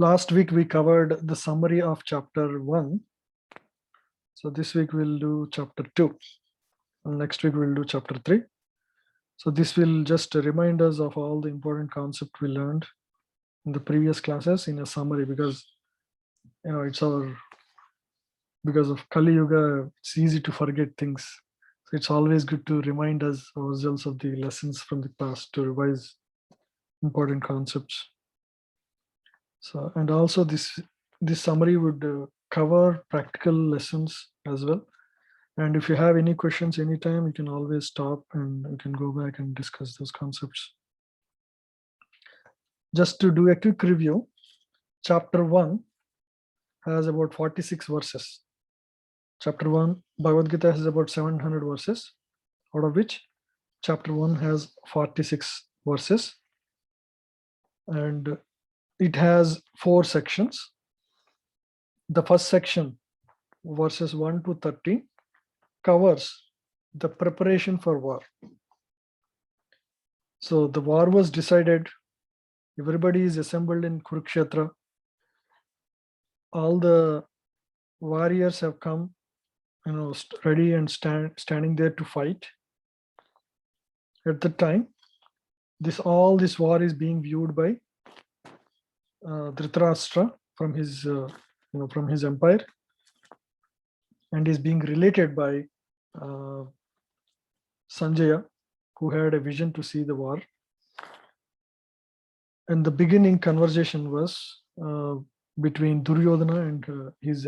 Last week we covered the summary of chapter 1. So this week we'll do chapter 2. And next week we'll do chapter 3. So this will just remind us of all the important concepts we learned in the previous classes in a summary, because because of Kali Yuga, it's easy to forget things. So it's always good to remind us ourselves of the lessons from the past to revise important concepts. So, and also this summary would cover practical lessons as well. And if you have any questions anytime, you can always stop and you can go back and discuss those concepts. Just to do a quick review, chapter 1 has about 46 verses. Chapter 1, Bhagavad Gita has about 700 verses, out of which chapter 1 has 46 verses. And it has 4 sections. The first section, verses 1 to 13, covers the preparation for war. So the war was decided. Everybody is assembled in Kurukshetra. All the warriors have come, ready and standing there to fight. At the time, all this war is being viewed by Dhritarashtra from his empire, and is being related by Sanjaya, who had a vision to see the war. And the beginning conversation was between Duryodhana and his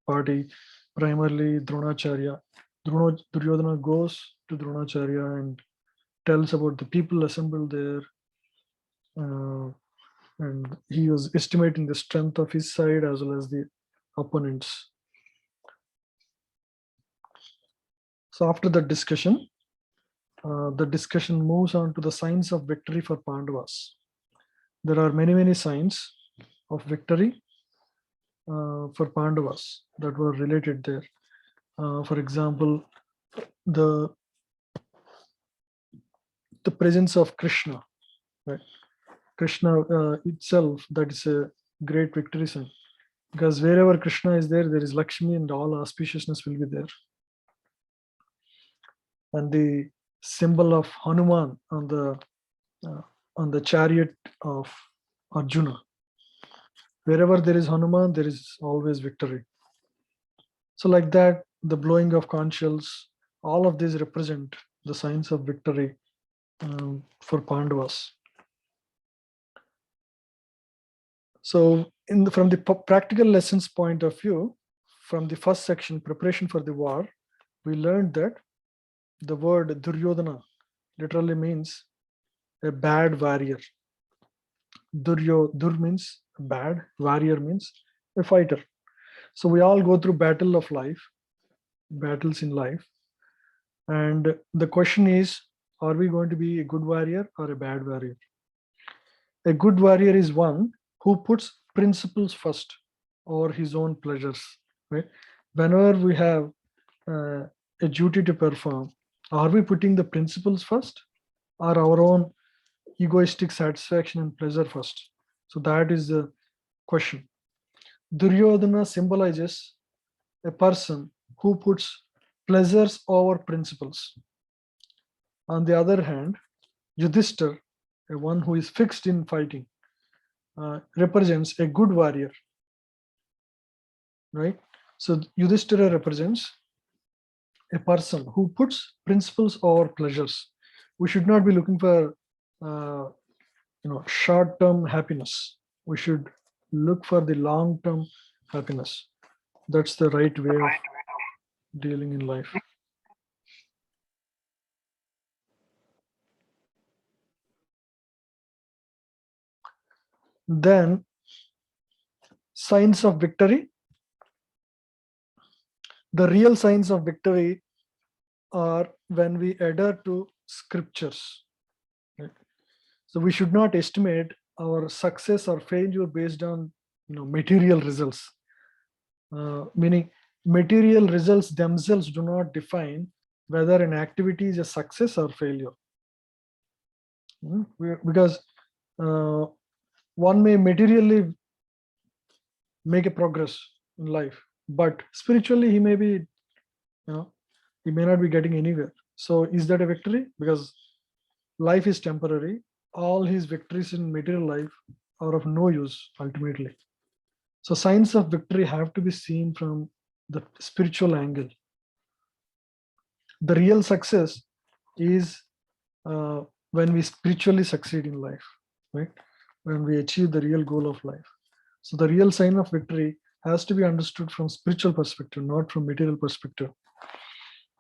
party, primarily Dronacharya. Duryodhana goes to Dronacharya and tells about the people assembled there, and he was estimating the strength of his side as well as the opponents. So after the discussion moves on to the signs of victory for Pandavas. There are many signs of victory for Pandavas that were related there. For example, the presence of Krishna, right? Krishna itself, that is a great victory sign, because wherever Krishna is there, there is Lakshmi and all auspiciousness will be there. And the symbol of Hanuman on the chariot of Arjuna. Wherever there is Hanuman, there is always victory. So like that, the blowing of conch shells, all of these represent the signs of victory for Pandavas. So from the practical lessons point of view, from the first section, preparation for the war, we learned that the word Duryodhana literally means a bad warrior. Dur means bad, warrior means a fighter. So we all go through battles in life. And the question is, are we going to be a good warrior or a bad warrior? A good warrior is one who puts principles first over his own pleasures, right? Whenever we have a duty to perform, are we putting the principles first or our own egoistic satisfaction and pleasure first? So that is the question. Duryodhana symbolizes a person who puts pleasures over principles. On the other hand, Yudhishthira, a one who is fixed in fighting, represents a good warrior, right? So Yudhishthira represents a person who puts principles over pleasures. We should not be looking for short-term happiness. We should look for the long-term happiness. That's the right way of dealing in life. Then, signs of victory. The real signs of victory are when we adhere to scriptures. Right? So we should not estimate our success or failure based on material results. Meaning material results themselves do not define whether an activity is a success or failure. Because One may materially make a progress in life, but spiritually he may not be getting anywhere. So is that a victory? Because life is temporary. All his victories in material life are of no use ultimately. So signs of victory have to be seen from the spiritual angle. The real success is when we spiritually succeed in life, right? When we achieve the real goal of life. So the real sign of victory has to be understood from spiritual perspective, not from material perspective.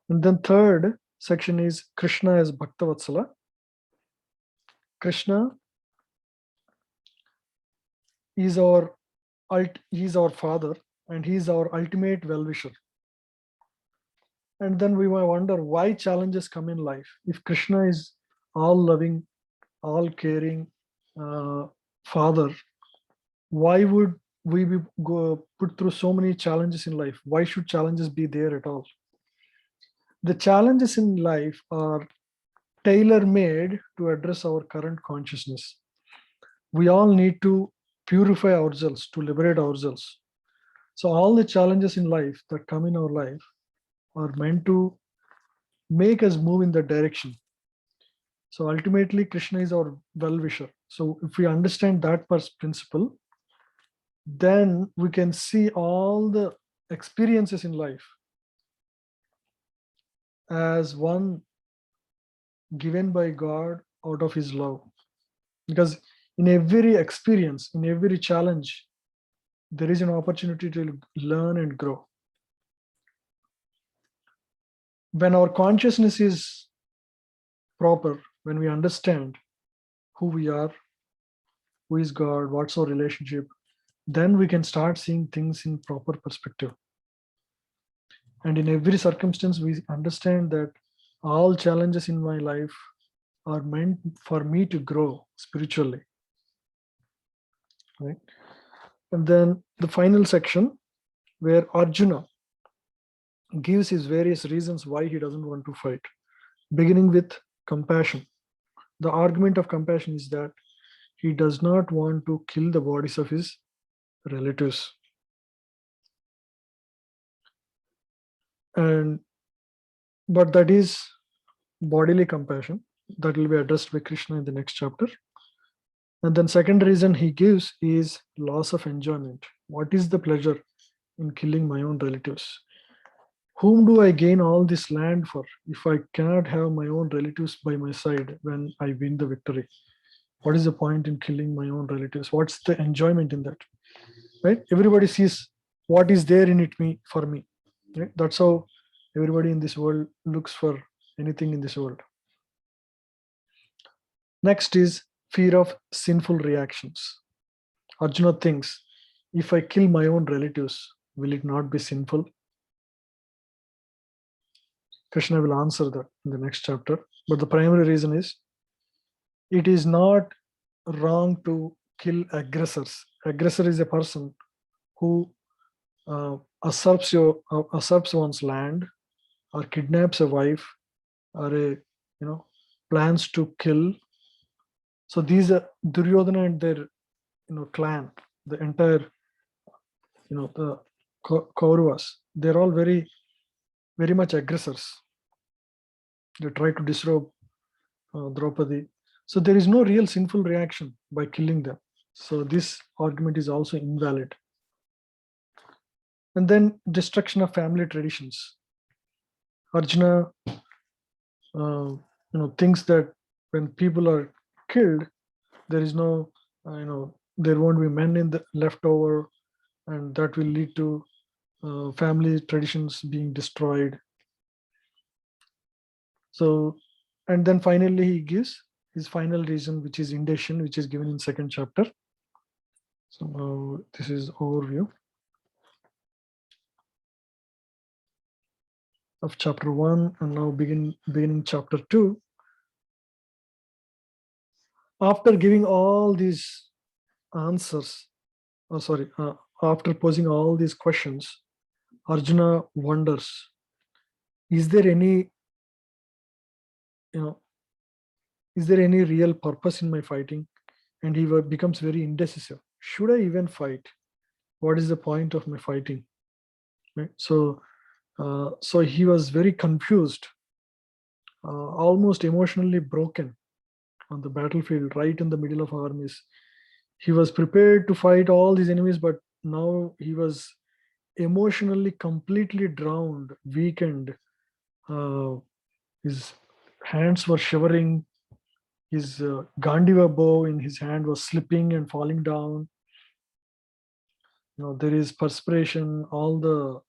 And then third section is Krishna as Bhaktavatsala. Krishna is he's our father, and he's our ultimate well-wisher. And then we might wonder why challenges come in life. If Krishna is all loving, all caring father, why would we be put through so many challenges in life? Why should challenges be there at all? The challenges in life are tailor made to address our current consciousness. We all need to purify ourselves, to liberate ourselves. So all the challenges in life that come in our life are meant to make us move in that direction. So ultimately, Krishna is our well-wisher. So if we understand that principle, then we can see all the experiences in life as one given by God out of his love. Because in every experience, in every challenge, there is an opportunity to learn and grow. When our consciousness is proper, when we understand who we are, who is God, what's our relationship, then we can start seeing things in proper perspective. And in every circumstance, we understand that all challenges in my life are meant for me to grow spiritually. Right? And then the final section where Arjuna gives his various reasons why he doesn't want to fight, beginning with compassion. The argument of compassion is that he does not want to kill the bodies of his relatives. But that is bodily compassion that will be addressed by Krishna in the next chapter. And then second reason he gives is loss of enjoyment. What is the pleasure in killing my own relatives? Whom do I gain all this land for if I cannot have my own relatives by my side when I win the victory? What is the point in killing my own relatives? What's the enjoyment in that? Right? Everybody sees what is there in it for me. Right? That's how everybody in this world looks for anything in this world. Next is fear of sinful reactions. Arjuna thinks, if I kill my own relatives, will it not be sinful? Krishna will answer that in the next chapter. But the primary reason is, it is not wrong to kill aggressors. Aggressor is a person who usurps one's land, or kidnaps a wife, or plans to kill. So these are Duryodhana and their clan, the entire the Kauravas. They're all very, very much aggressors. They try to disrobe Draupadi. So there is no real sinful reaction by killing them. So this argument is also invalid. And then destruction of family traditions. Arjuna thinks that when people are killed, there is no there won't be men in the leftover, and that will lead to family traditions being destroyed. So, and then finally he gives his final reason, which is indecision, which is given in second chapter. So now this is overview of chapter 1, and now beginning chapter 2. After giving all these answers, after posing all these questions, Arjuna wonders, is there any is there any real purpose in my fighting? and he becomes very indecisive. Should I even fight? What is the point of my fighting? Right? So he was very confused, almost emotionally broken on the battlefield, right in the middle of armies. He was prepared to fight all these enemies, but now he was emotionally completely drowned, weakened. Uh, his hands were shivering. His Gandiva bow in his hand was slipping and falling down. There is perspiration. All the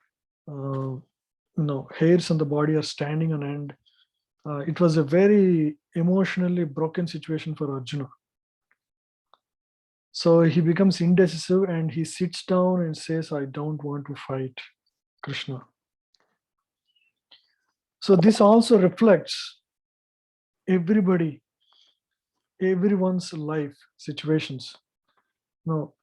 hairs on the body are standing on end. It was a very emotionally broken situation for Arjuna. So he becomes indecisive and he sits down and says, I don't want to fight Krishna. So this also reflects everyone's life situations. Now,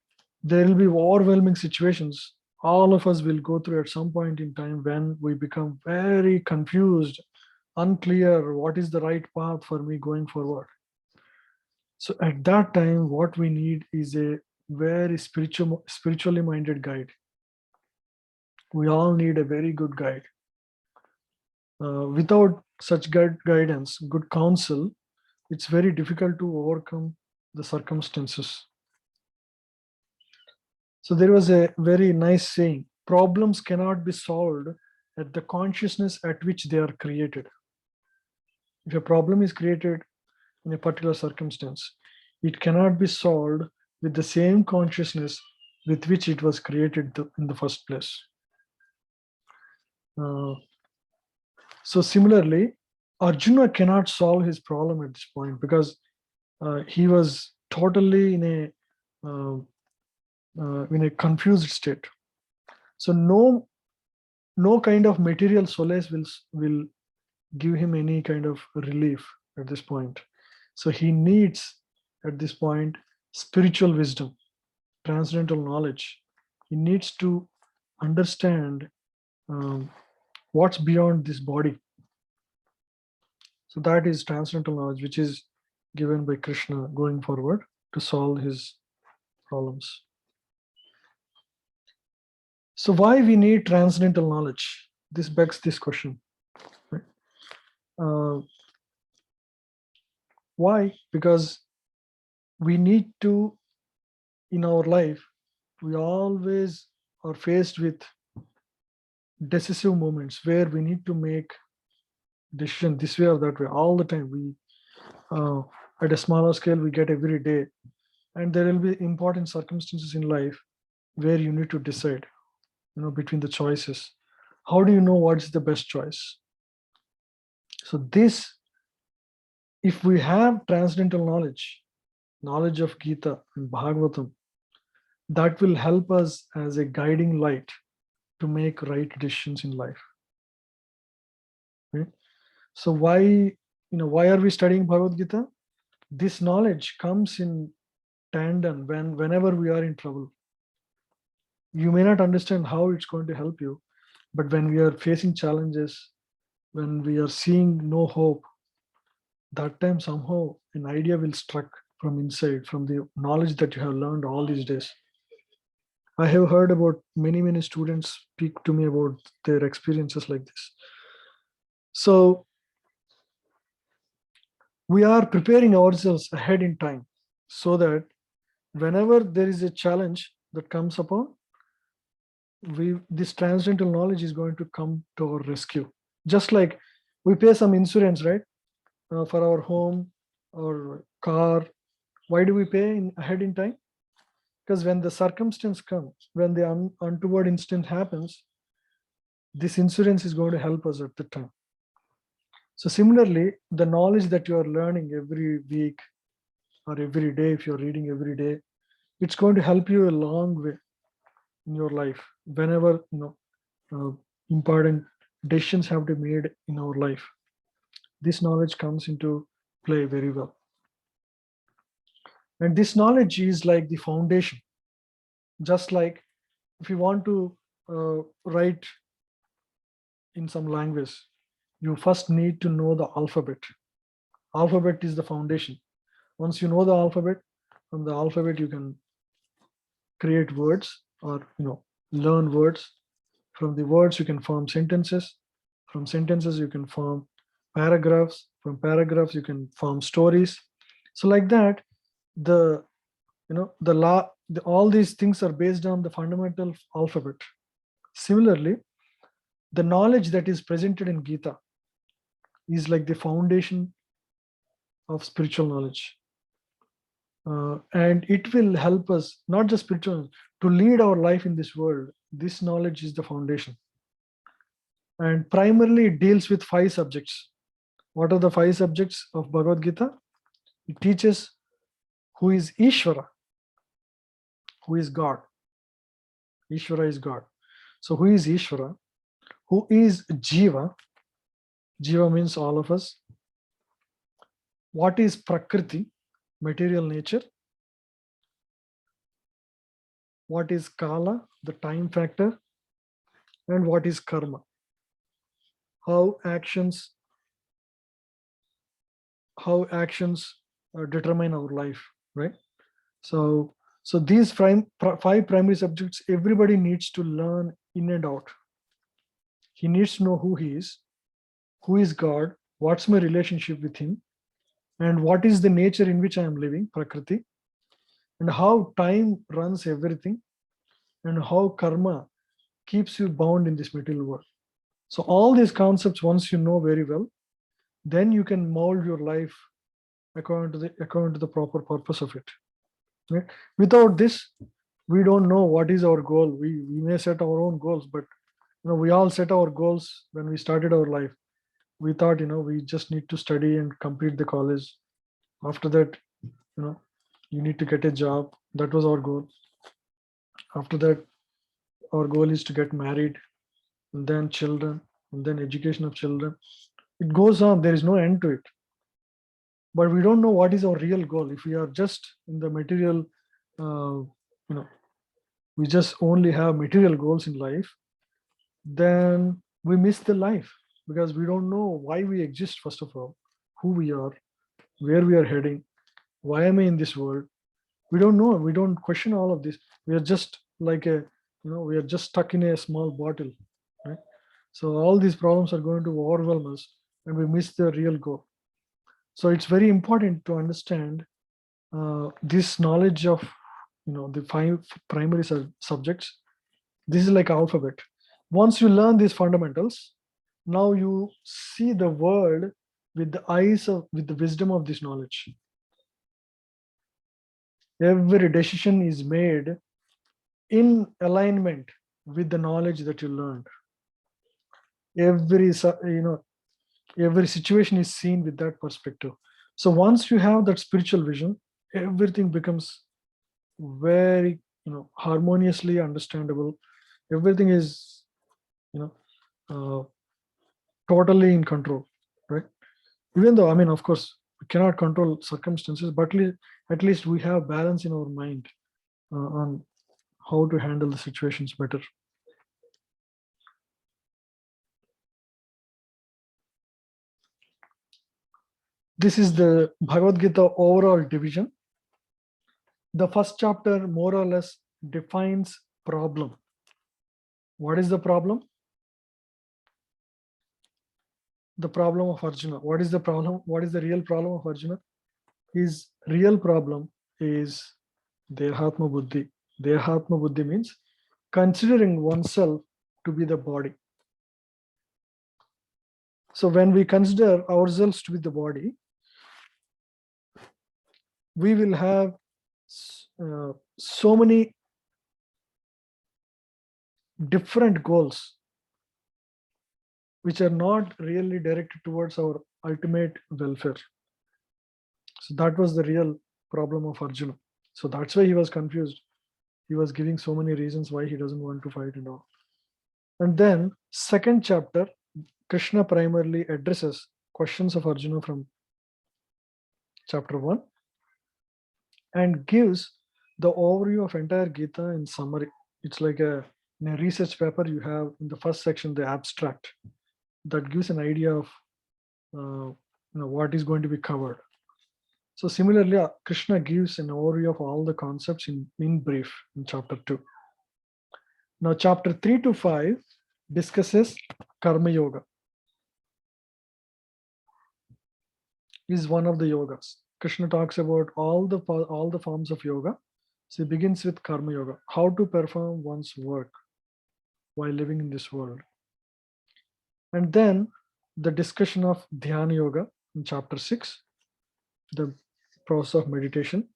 there will be overwhelming situations all of us will go through at some point in time when we become very confused, unclear what is the right path for me going forward. So at that time, what we need is a very spiritually minded guide. We all need a very good guide. Without such guidance, good counsel, it's very difficult to overcome the circumstances. So there was a very nice saying, problems cannot be solved at the consciousness at which they are created. If a problem is created in a particular circumstance, it cannot be solved with the same consciousness with which it was created in the first place. So similarly, Arjuna cannot solve his problem at this point because he was totally in a confused state. So no kind of material solace will give him any kind of relief at this point. So he needs at this point spiritual wisdom, transcendental knowledge. He needs to understand what's beyond this body. So that is transcendental knowledge, which is given by Krishna going forward to solve his problems. So why we need transcendental knowledge? This begs this question. Right? Why? Because we need to, in our life, we always are faced with decisive moments where we need to make decision this way or that way all the time. We at a smaller scale we get every day, and there will be important circumstances in life where you need to decide, between the choices. How do you know what's the best choice? So this, if we have transcendental knowledge of Gita and Bhagavatam, that will help us as a guiding light to make right decisions in life. Right? So why are we studying Bhagavad Gita? This knowledge comes in tandem whenever we are in trouble. You may not understand how it's going to help you, but when we are facing challenges, when we are seeing no hope, that time somehow an idea will struck from inside, from the knowledge that you have learned all these days. I have heard about many students speak to me about their experiences like this. So we are preparing ourselves ahead in time so that whenever there is a challenge that comes upon, this transcendental knowledge is going to come to our rescue. Just like we pay some insurance, right, for our home or car. Why do we pay ahead in time? Because when the circumstance comes, when the untoward incident happens, this insurance is going to help us at the time. So similarly, the knowledge that you are learning every week or every day, if you're reading every day, it's going to help you a long way in your life. Whenever important decisions have to be made in our life, this knowledge comes into play very well. And this knowledge is like the foundation. Just like if you want to write in some language, you first need to know the alphabet. Alphabet is the foundation. Once you know the alphabet, From the alphabet, you can create words or learn words. From the words, you can form sentences. From sentences, you can form paragraphs. From paragraphs, you can form stories. So like that, the the law, all these things are based on the fundamental alphabet. Similarly, the knowledge that is presented in Gita is like the foundation of spiritual knowledge. And it will help us, not just spiritual, to lead our life in this world. This knowledge is the foundation. And primarily it deals with 5 subjects. What are the 5 subjects of Bhagavad Gita? It teaches who is Ishvara, who is God. Ishvara is God. So who is Ishvara? Who is Jiva? Jiva means all of us. What is Prakriti? Material nature. What is Kala? The time factor. And what is Karma? How actions determine our life, right? So these 5 primary subjects everybody needs to learn in and out. He needs to know who he is, who is God, what's my relationship with him, and what is the nature in which I am living, Prakriti, and how time runs everything, and how karma keeps you bound in this material world. So all these concepts, once you know very well, then you can mold your life according to the proper purpose of it. Right? Without this, we don't know what is our goal. We may set our own goals, but we all set our goals when we started our life. We thought we just need to study and complete the college. After that, you need to get a job. That was our goal. After that, our goal is to get married, and then children, and then education of children. It goes on. There is no end to it. But we don't know what is our real goal. If we are just in the material, we just only have material goals in life, then we miss the life, because we don't know why we exist, first of all, who we are, where we are heading, why am I in this world. We don't know. We don't question all of this. We are just like we are just stuck in a small bottle, right? So all these problems are going to overwhelm us, and we miss the real goal. So it's very important to understand this knowledge of the 5 primary subjects. This is like alphabet. Once you learn these fundamentals, now you see the world with the wisdom of this knowledge. Every decision is made in alignment with the knowledge that you learned. Every situation is seen with that perspective. So once you have that spiritual vision, everything becomes very harmoniously understandable. Everything is totally in control, right? Even though, of course, we cannot control circumstances, but at least we have balance in our mind on how to handle the situations better. This is the Bhagavad Gita overall division. The first chapter more or less defines problem. What is the problem? The problem of Arjuna. What is the problem? What is the real problem of Arjuna? His real problem is Dehatma Buddhi. Dehatma Buddhi means considering oneself to be the body. So when we consider ourselves to be the body, we will have so many different goals which are not really directed towards our ultimate welfare. So that was the real problem of Arjuna. So that's why he was confused. He was giving so many reasons why he doesn't want to fight and all. And then second chapter, Krishna primarily addresses questions of Arjuna from chapter 1 and gives the overview of entire Gita in summary. It's like in a research paper, you have in the first section the abstract that gives an idea of what is going to be covered. So similarly, Krishna gives an overview of all the concepts in brief in chapter 2. Now chapter 3 to 5 discusses Karma Yoga. Is one of the yogas. Krishna talks about all the forms of yoga. So he begins with Karma Yoga, how to perform one's work while living in this world. And then the discussion of Dhyana Yoga in chapter 6, the process of meditation.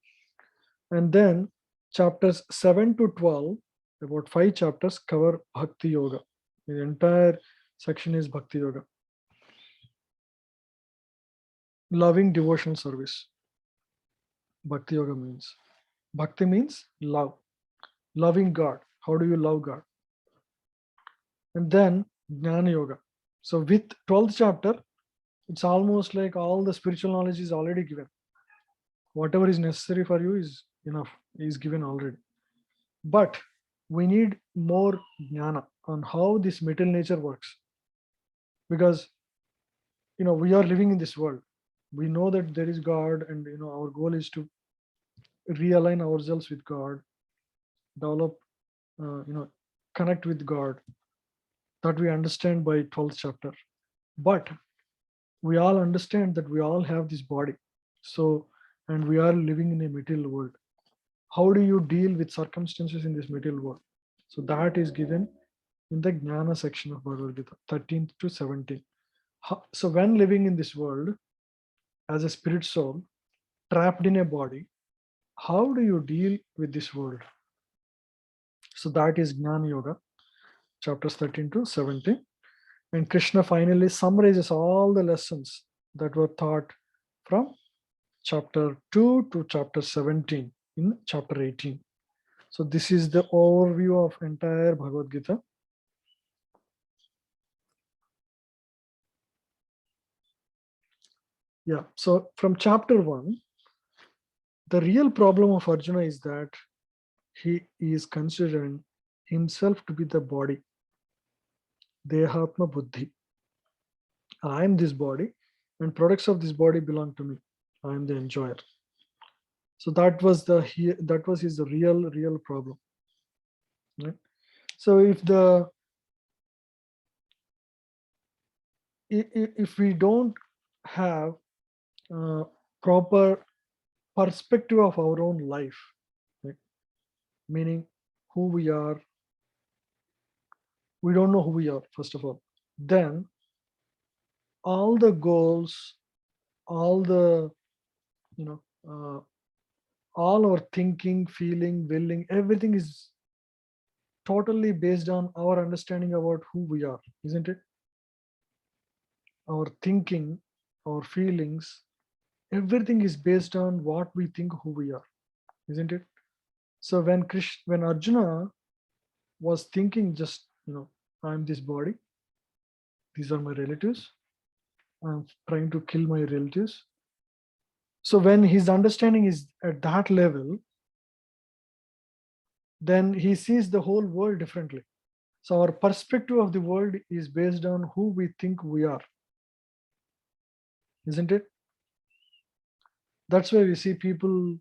And then chapters 7 to 12, about 5 chapters, cover Bhakti Yoga. The entire section is Bhakti Yoga. Loving devotional service. Bhakti Yoga means. Bhakti means love. Loving God. How do you love God? And then Jnana Yoga. So with 12th chapter, it's almost like all the spiritual knowledge is already given. Whatever is necessary for you is enough, is given already. But we need more jnana on how this material nature works. Because we are living in this world. We know that there is God, and our goal is to realign ourselves with God, develop, connect with God. That we understand by 12th chapter. But we all understand that we all have this body. So, and we are living in a material world. How do you deal with circumstances in this material world? So that is given in the Jnana section of Bhagavad Gita, 13th to 17th. So when living in this world as a spirit soul, trapped in a body, how do you deal with this world? So that is Jnana Yoga, chapters 13 to 17. And Krishna finally summarizes all the lessons that were taught from chapter 2 to chapter 17 in chapter 18. So this is the overview of entire Bhagavad Gita. Yeah, so from chapter 1, the real problem of Arjuna is that he is considering himself to be the body, Dehatma Buddhi. I am this body, and products of this body belong to me. I am the enjoyer. So that was his real problem. Right? So if we don't have proper perspective of our own life, right? Meaning who we are, we don't know who we are, first of all. Then all the goals, all the all our thinking, feeling, willing, everything is totally based on our understanding about who we are, isn't it? Our thinking, our feelings, everything is based on what we think who we are, isn't it? So when Arjuna was thinking, just I'm this body, these are my relatives, I'm trying to kill my relatives. So when his understanding is at that level, then he sees the whole world differently. So our perspective of the world is based on who we think we are, isn't it? That's why we see people,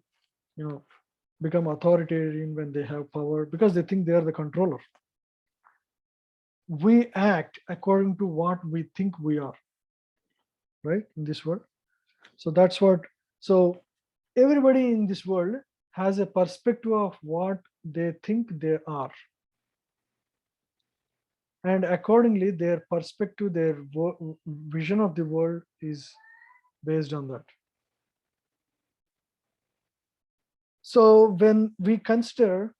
become authoritarian when they have power, because they think they are the controller. We act according to what we think we are, right, in this world. So that's what, so everybody in this world has a perspective of what they think they are. And accordingly, their perspective, their vision of the world is based on that. So when we consider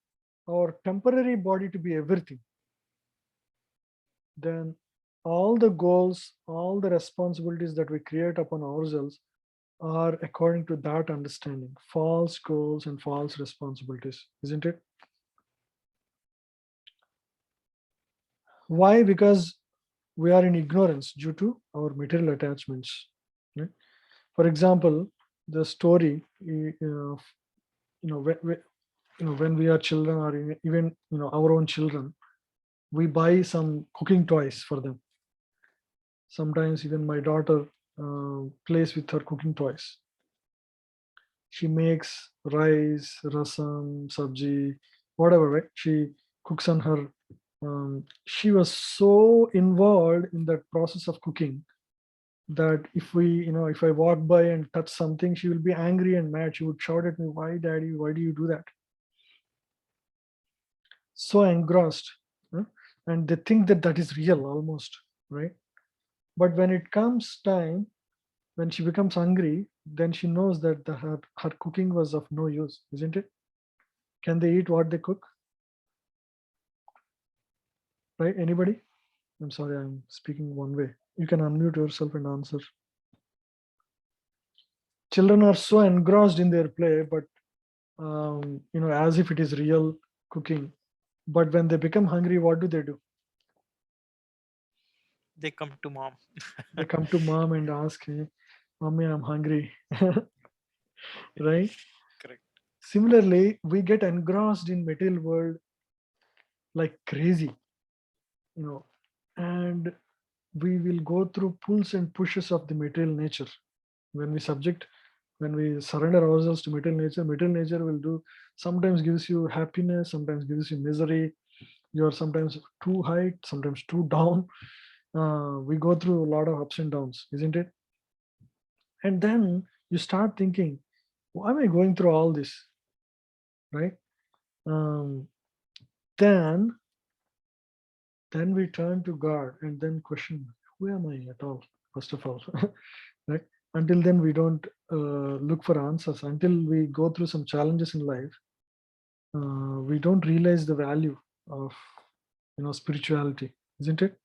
our temporary body to be everything, then all the goals, all the responsibilities that we create upon ourselves are according to that understanding, false goals and false responsibilities, isn't it? Why? Because we are in ignorance due to our material attachments. Right? For example, the story, when we are children, or even our own children, we buy some cooking toys for them. Sometimes even my daughter plays with her cooking toys. she makes rice, rasam, sabji, whatever, right? She cooks on her. She was so involved in that process of cooking that if I walk by and touch something, she will be angry and mad. She would shout at me, "Why, Daddy? Why do you do that?" So engrossed, huh? And they think that that is real almost, right? But when it comes time, when she becomes hungry, then she knows that her cooking was of no use, isn't it? Can they eat what they cook? Right? Anybody? I'm sorry, I'm speaking one way. You can unmute yourself and answer. Children are so engrossed in their play, but as if it is real cooking. But when they become hungry, what do? They come to mom. They come to mom and ask, "Hey, Mommy, I'm hungry." Right? Correct. Similarly, we get engrossed in material world like crazy, you know, and we will go through pulls and pushes of the material nature. When we surrender ourselves to material nature will do sometimes gives you happiness, sometimes gives you misery. You are sometimes too high, sometimes too down. We go through a lot of ups and downs, isn't it? And then you start thinking, why am I going through all this, right? Um, then then we turn to God and then question, who am I at all? First of all, right? Until then, we don't look for answers. Until we go through some challenges in life, we don't realize the value of spirituality, isn't it?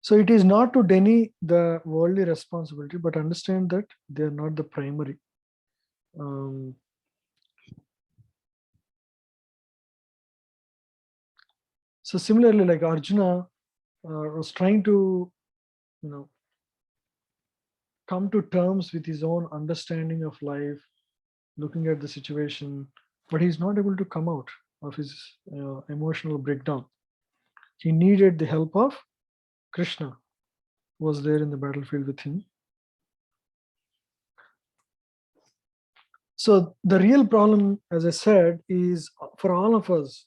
So it is not to deny the worldly responsibility, but understand that they are not the primary. Um, so similarly, like Arjuna was trying to, you know, come to terms with his own understanding of life, looking at the situation, but he's not able to come out of his emotional breakdown. He needed the help of Krishna, who was there in the battlefield with him. So the real problem, as I said, is for all of us.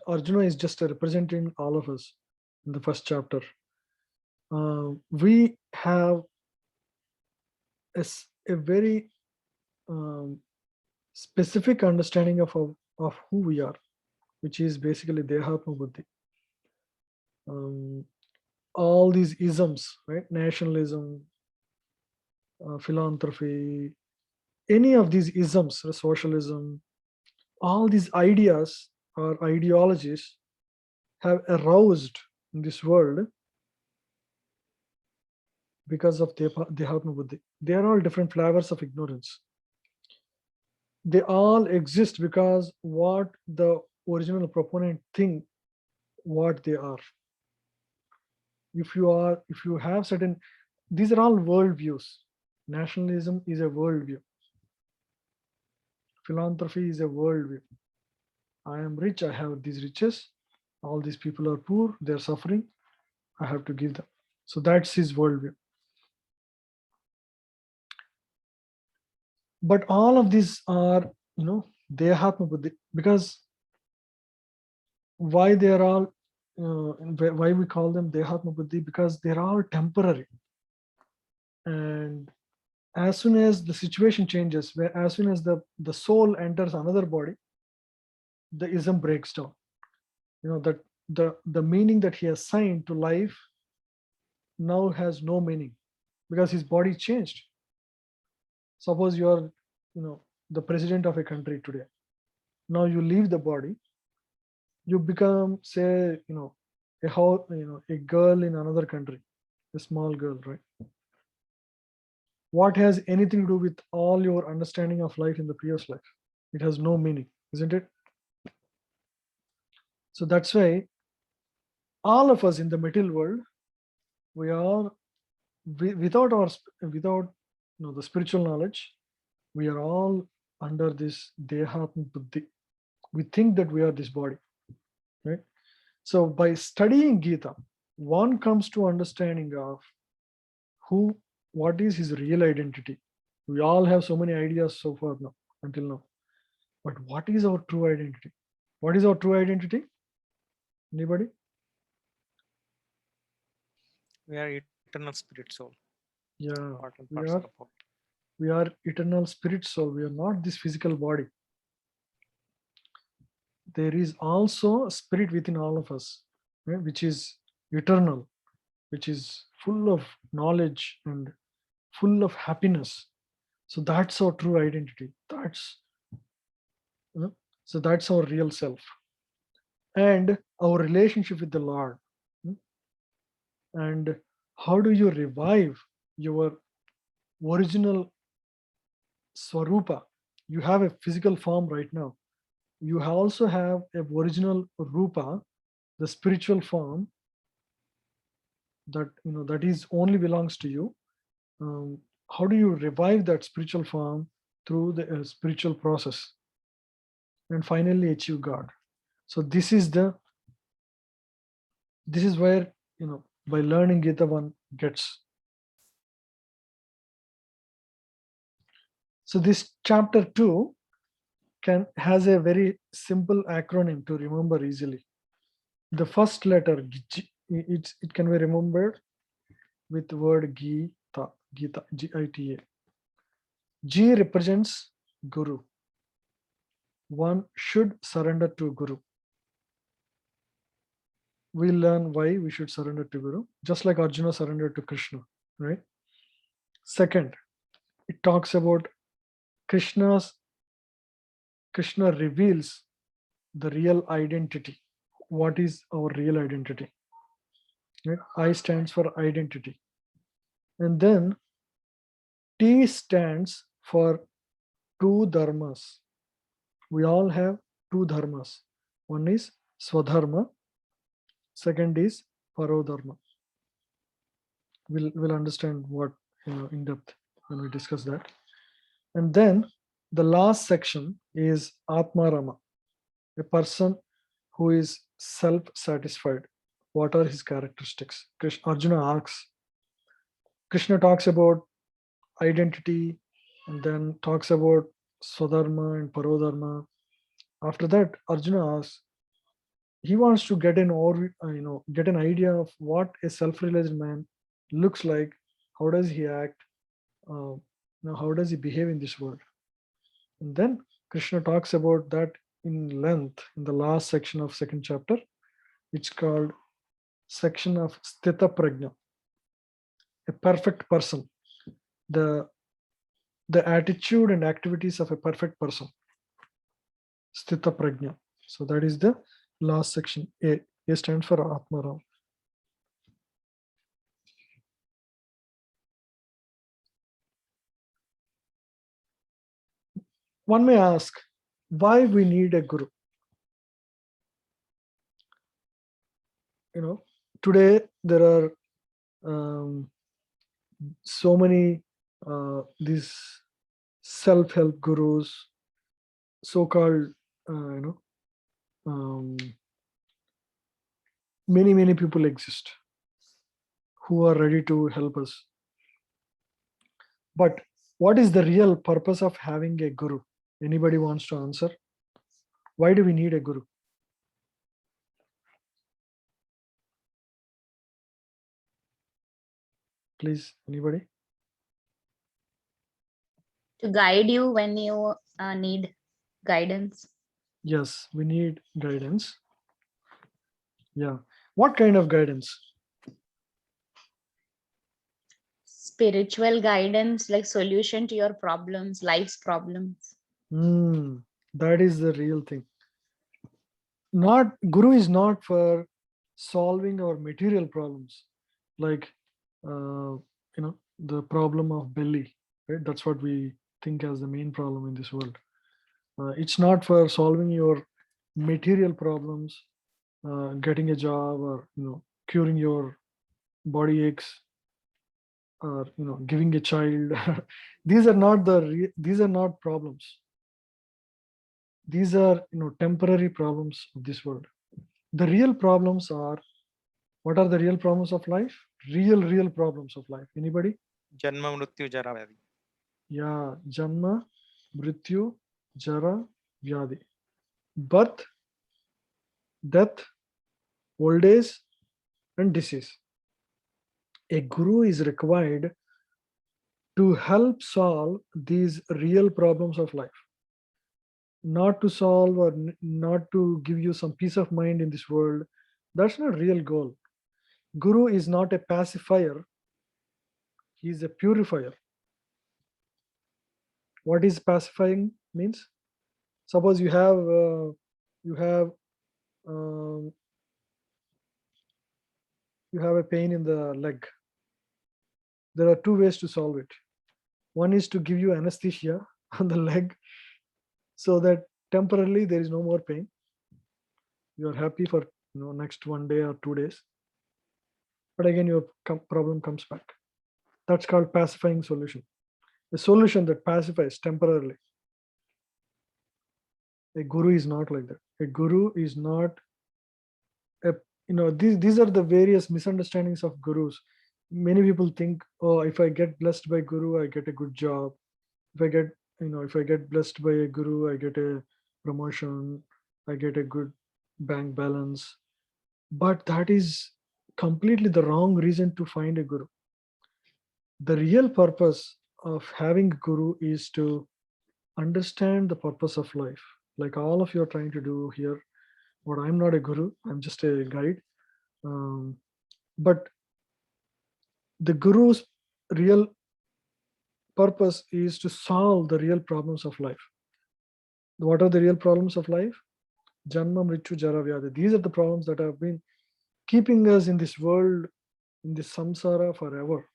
Arjuna is just representing all of us in the first chapter. We have a very um, specific understanding of who we are, which is basically Dehatma Buddhi. All these isms, right? Nationalism, philanthropy, any of these isms, socialism, all these ideas or ideologies have aroused in this world because of Dehatma Buddhi. They are all different flavors of ignorance. They all exist because what the original proponent think what they are. If you have certain, these are all worldviews. Nationalism is a worldview. Philanthropy is a worldview. I am rich, I have these riches. All these people are poor, they're suffering. I have to give them. So that's his worldview. But all of these are, Dehatma Buddhi, because why they are all, why we call them Dehatma Buddhi, because they're all temporary. And as soon as the situation changes, as soon as the soul enters another body, the ism breaks down. That the meaning that he assigned to life now has no meaning because his body changed. Suppose you are, the president of a country today. Now you leave the body, you become, say, a girl in another country, a small girl, right? What has anything to do with all your understanding of life in the previous life? It has no meaning, isn't it? So that's why all of us in the material world, we are without the spiritual knowledge, we are all under this Dehatma Buddhi. We think that we are this body, right? So by studying Gita, one comes to understanding of what is his real identity? We all have so many ideas so far now, until now. But what is our true identity? What is our true identity? Anybody? We are eternal spirit soul, Yeah, part and we parcel are of all. we are eternal spirit soul. We are not this physical body. There is also a spirit within all of us, which is eternal, which is full of knowledge and full of happiness. So that's our true identity. You know, so that's our real self. And our relationship with the Lord. Hmm? And how do you revive your original swarupa? You have a physical form right now. You also have a original rupa, the spiritual form that that is only belongs to you. How do you revive that spiritual form through the spiritual process and finally achieve God? So this is where by learning Gita one gets. So this chapter 2 has a very simple acronym to remember easily. The first letter it can be remembered with the word Gita, Gita. G represents Guru. One should surrender to Guru. We learn why we should surrender to Guru, just like Arjuna surrendered to Krishna, right? Second, it talks about Krishna reveals the real identity. What is our real identity? Right? I stands for identity. And then T stands for two dharmas. We all have two dharmas. One is Swadharma, second is Parodharma. We'll understand what in depth when we discuss that. And then the last section is Atma Rama, a person who is self-satisfied. What are his characteristics? Arjuna asks. Krishna talks about identity and then talks about Swadharma and Parodharma. After that, Arjuna asks, he wants to get get an idea of what a self-realized man looks like. How does he act? How does he behave in this world? And then Krishna talks about that in length in the last section of second chapter. It's called section of Sthita Prajna, a perfect person, the attitude and activities of a perfect person, Sthita Prajna. So that is the last section. A stands for Atmaram. One may ask, why we need a guru? Today there are so many these self-help gurus, so-called many people exist who are ready to help us. But what is the real purpose of having a guru? Anybody wants to answer? Why do we need a guru? Please, anybody? To guide you when you need guidance. Yes, we need guidance. Yeah. What kind of guidance? Spiritual guidance, like solution to your problems, life's problems. That is the real thing. Guru is not for solving our material problems, like the problem of belly, right? That's what we think as the main problem in this world. It's not for solving your material problems, getting a job, or curing your body aches, or giving a child. These are not problems. These are temporary problems of this world. The real problems are, what are the real problems of life? real problems of life. Anybody? Janma Mrityu Jara Vyadi. Yeah, Janma, Mrityu, Jara, Vyadi. Birth, death, old age, and disease. A guru is required to help solve these real problems of life, not to solve or not to give you some peace of mind in this world. That's not real goal. Guru is not a pacifier, he is a purifier. What is pacifying means? Suppose you have um, you have a pain in the leg. There are two ways to solve it. One is to give you anesthesia on the leg so that temporarily there is no more pain. You are happy for next 1 day or 2 days, but again your problem comes back. That's called pacifying solution. A solution that pacifies temporarily. A guru is not like that. A guru is not a, these are the various misunderstandings of gurus. Many people think, oh, if I get blessed by guru, I get a good job. If I get blessed by a guru, I get a promotion, I get a good bank balance. But that is completely the wrong reason to find a guru. The real purpose of having guru is to understand the purpose of life, like all of you are trying to do here. But I'm not a guru, I'm just a guide. But the guru's real purpose is to solve the real problems of life. What are the real problems of life? Janma, Mrityu, Jara, Vyadi. These are the problems that have been keeping us in this world, in this samsara forever,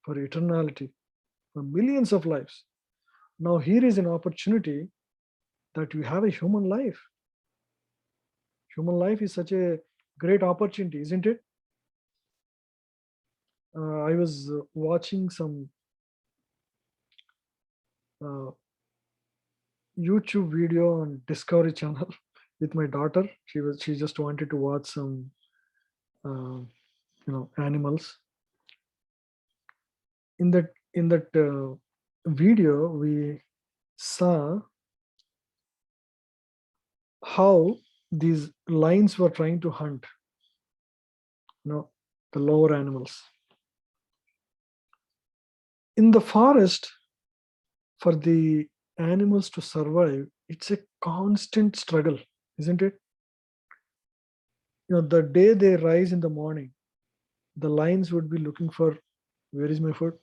for eternality, for millions of lives. Now here is an opportunity that you have a human life. Human life is such a great opportunity, isn't it? I was watching some YouTube video on Discovery Channel with my daughter. She just wanted to watch some animals. In that video, we saw how these lions were trying to hunt the lower animals in the forest. For the animals to survive, it's a constant struggle, isn't it? The day they rise in the morning, the lions would be looking for, where is my food,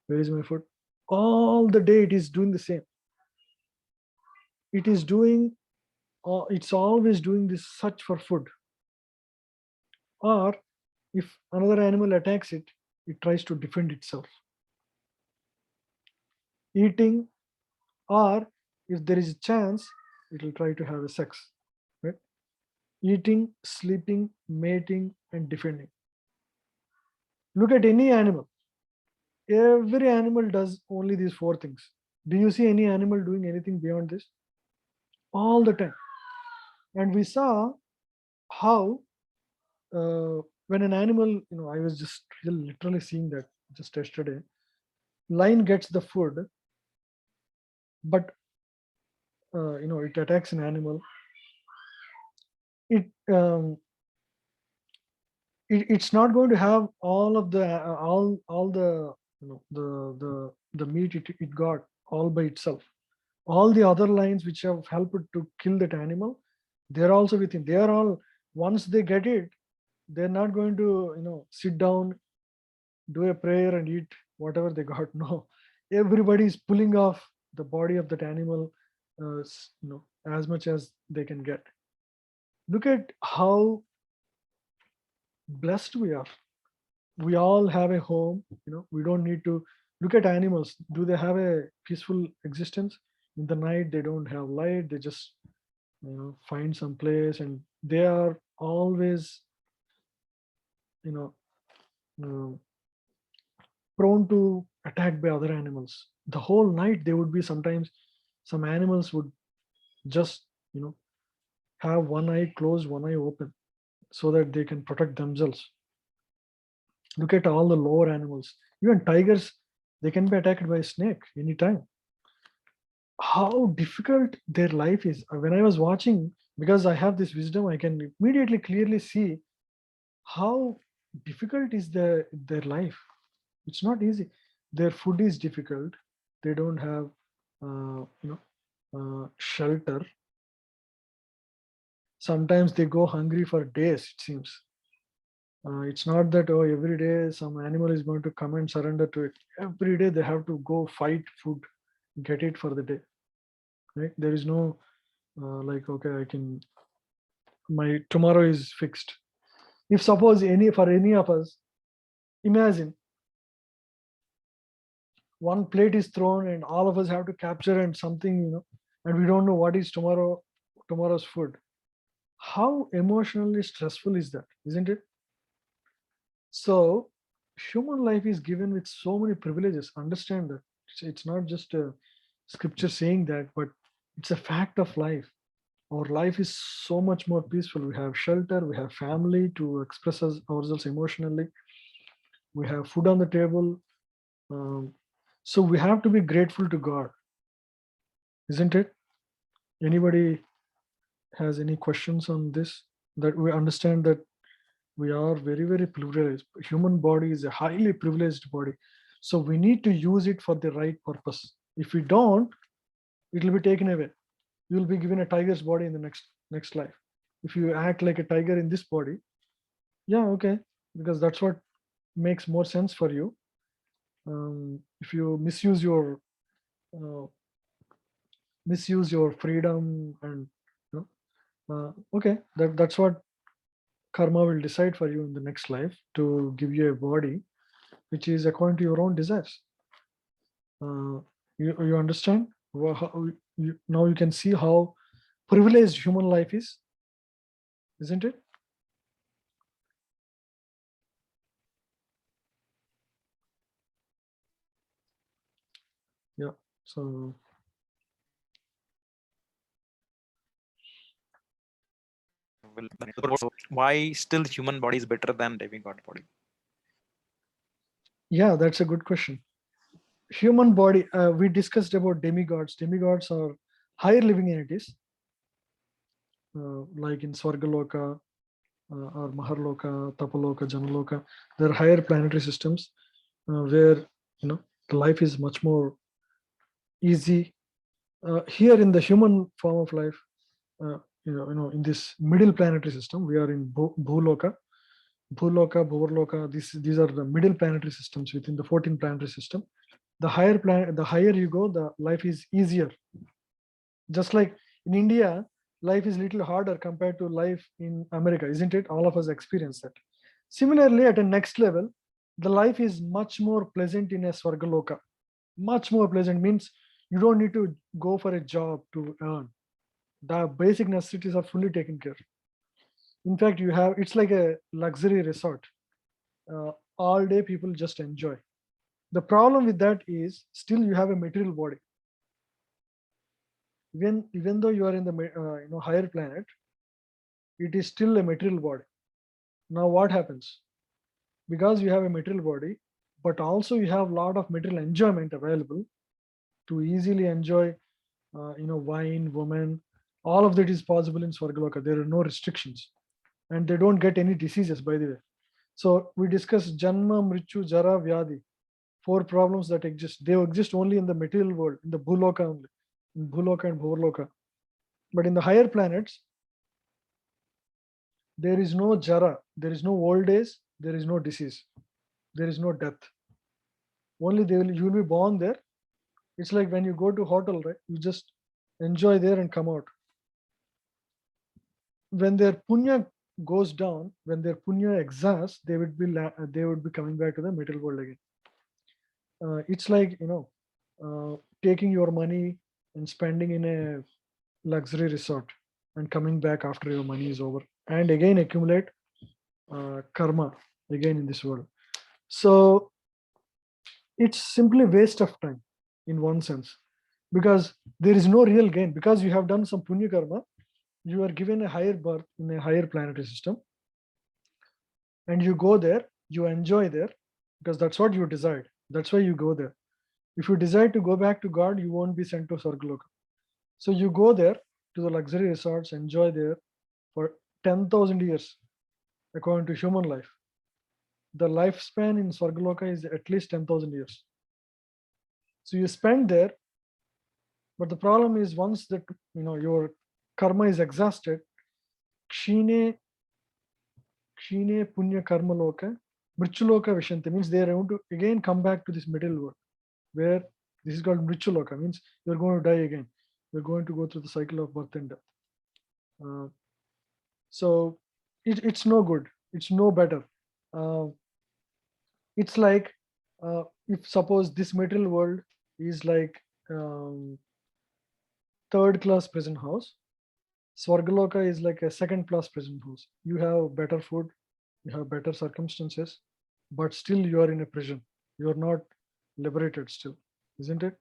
where is my food. All the day it is doing the same. It's always doing this search for food. Or if another animal attacks it, it tries to defend itself. Eating, or if there is a chance, it will try to have a sex. Right? Eating, sleeping, mating, and defending. Look at any animal. Every animal does only these four things. Do you see any animal doing anything beyond this? All the time. And we saw how when an animal, I was just literally seeing that just yesterday. Lion gets the food, but it attacks an animal. It's not going to have all of the all the the meat it got all by itself. All the other lions which have helped to kill that animal, they're also within. They are all, once they get it, they're not going to sit down, do a prayer and eat whatever they got. No, everybody is pulling off the body of that animal as much as they can get. Look at how blessed we are. We all have a home. We don't need to look at animals. Do they have a peaceful existence? In the night they don't have light, they just find some place, and they are always uh, prone to attack by other animals. The whole night they would be, sometimes some animals would just have one eye closed, one eye open, so that they can protect themselves. Look at all the lower animals. Even tigers, they can be attacked by a snake anytime. How difficult their life is. When I was watching, because I have this wisdom, I can immediately clearly see how difficult is their life. It's not easy. Their food is difficult. They don't have shelter. Sometimes they go hungry for days, it seems. It's not that, oh, every day some animal is going to come and surrender to it. Every day they have to go fight food, get it for the day. Right? There is no like, okay, I can, my tomorrow is fixed. If suppose for any of us, imagine one plate is thrown and all of us have to capture and something, and we don't know what is tomorrow's food. How emotionally stressful is that, isn't it? So human life is given with so many privileges. Understand that. It's not just a scripture saying that, but it's a fact of life. Our life is so much more peaceful. We have shelter, we have family to express ourselves emotionally, we have food on the table. So we have to be grateful to God, isn't it? Anybody has any questions on this? That we understand that we are very, very privileged. Human body is a highly privileged body. So we need to use it for the right purpose. If we don't, it will be taken away. You will be given a tiger's body in the next life. If you act like a tiger in this body, yeah, okay, because that's what makes more sense for you. If you uh, misuse your freedom, and okay, that's what karma will decide for you in the next life, to give you a body which is according to your own desires. You understand? Now you can see how privileged human life is, isn't it? Yeah. So Why still human body is better than demigod body? yeah, that's a good question. Human body, we discussed about demigods. Demigods are higher living entities, like in Swargaloka, or Maharloka, Tapaloka, Janaloka. They're higher planetary systems, where the life is much more easy. Here in the human form of life, in this middle planetary system, we are in Bhuloka, Bhuvarloka. These are the middle planetary systems within the 14 planetary system. The higher you go, the life is easier. Just like in India, life is little harder compared to life in America, isn't it? All of us experience that. Similarly, at a next level, the life is much more pleasant in a Swargaloka. Much more pleasant means you don't need to go for a job to earn. The basic necessities are fully taken care. In fact, it's like a luxury resort. All day people just enjoy. The problem with that is still you have a material body. Even though you are in the higher planet, it is still a material body. Now what happens? Because you have a material body, but also you have a lot of material enjoyment available to easily enjoy, wine, women. All of that is possible in Swargaloka. There are no restrictions, and they don't get any diseases, by the way. So we discussed Janma, Mrichu, Jara, Vyadi, 4 problems that exist. They exist only in the material world, in the Bhuloka only, in Bhuloka and Bhuvarloka. But in the higher planets, there is no Jara, there is no old age, there is no disease, there is no death. Only you will be born there. It's like when you go to hotel, right? You just enjoy there and come out. When their punya goes down, when their punya exhausts, they would be coming back to the material world again. It's like taking your money and spending in a luxury resort and coming back after your money is over, and again accumulate karma again in this world. So it's simply waste of time in one sense, because there is no real gain. Because you have done some punya karma, you are given a higher birth in a higher planetary system, and you go there, you enjoy there because that's what you decide. That's why you go there. If you decide to go back to God, you won't be sent to Sargaloka. So you go there to the luxury resorts, enjoy there for 10,000 years, according to human life. The lifespan in Sargaloka is at least 10,000 years. So you spend there, but the problem is once that your karma is exhausted, kshine punya karma loka, mrityuloka vishanti, means they are going to again come back to this middle world, where this is called mrityuloka, means you're going to die again. You're going to go through the cycle of birth and death. So it's no good. It's no better. It's like if suppose this material world is like third class prison house, Swargaloka is like a second class prison house. You have better food, you have better circumstances, but still you are in a prison. You are not liberated still, isn't it?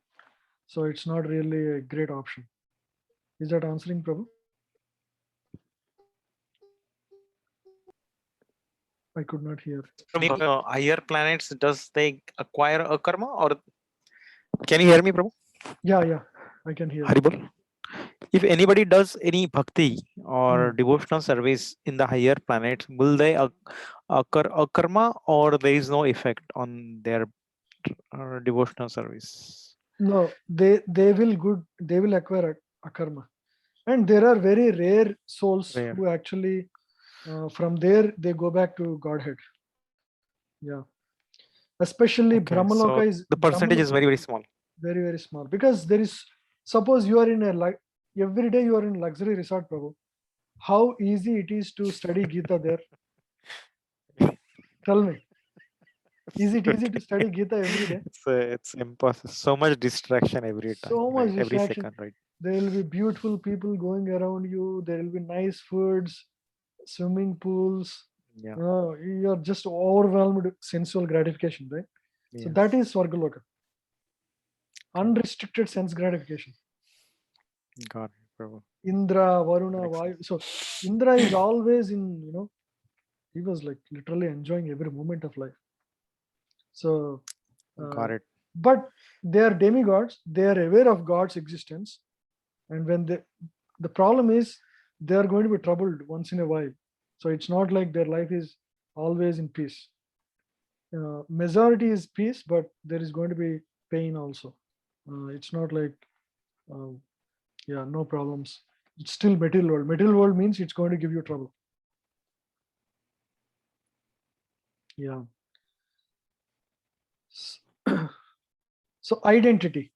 So it's not really a great option. Is that answering, Prabhu? I could not hear. From higher planets, does they acquire a karma, or can you hear me, Prabhu? Yeah, I can hear. Haribol. If anybody does any bhakti or devotional service in the higher planets, will they occur a karma, or there is no effect on their devotional service? No, they will acquire a karma, and there are very rare souls who actually from there they go back to Godhead. Yeah, especially Okay, Brahmaloka so is the percentage is very small. Very, very small, because there is, suppose you are in every day you are in luxury resort, Prabhu. How easy it is to study Gita there? Tell me. Is it easy to study Gita every day? It's impossible. So much distraction every time, So much right? Every distraction. second, right? There will be beautiful people going around you. There will be nice foods, swimming pools. Yeah. You are just overwhelmed with sensual gratification, right? So Yes. that is Swargaloka. Unrestricted sense gratification. Got it, Prabhu. Indra, Varuna, Vayu. So Indra is always in, he was like literally enjoying every moment of life. So, Got it. but they are demigods. They are aware of God's existence, and when the problem is they are going to be troubled once in a while. So it's not like their life is always in peace. Majority is peace, but there is going to be pain also. It's not like no problems. It's still material world. Material world means it's going to give you trouble. Yeah. So identity,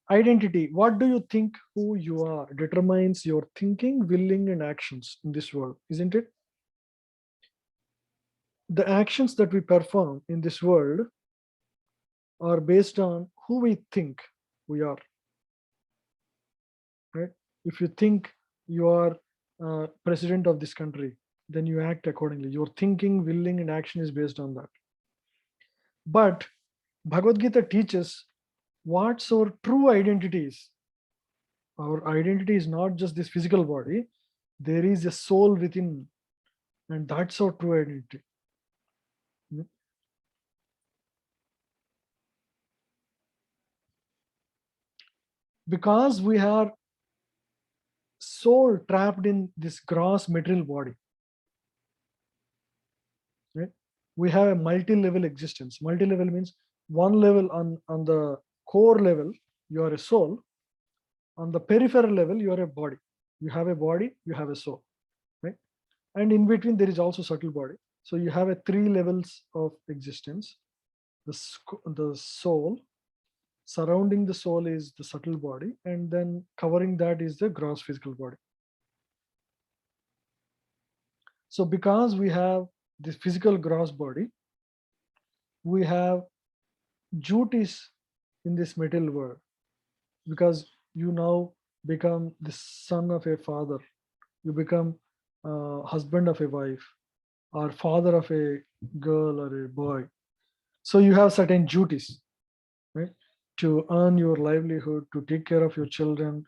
what do you think who you are determines your thinking, willing, and actions in this world, isn't it? The actions that we perform in this world are based on who we think we are, right? If you think you are president of this country, then you act accordingly. Your thinking, willing, and action is based on that. But Bhagavad Gita teaches what's our true identity is. Our identity is not just this physical body. There is a soul within, and that's our true identity. Because we are soul trapped in this gross material body, right? We have a multi-level existence. Multi-level means one level on the core level, you are a soul. On the peripheral level, you are a body. You have a body, you have a soul, right? And in between, there is also subtle body. So you have a 3 levels of existence. The soul, surrounding the soul is the subtle body, and then covering that is the gross physical body. So because we have this physical gross body, we have duties in this material world, because you now become the son of a father, you become husband of a wife, or father of a girl or a boy. So you have certain duties, right? To earn your livelihood, to take care of your children.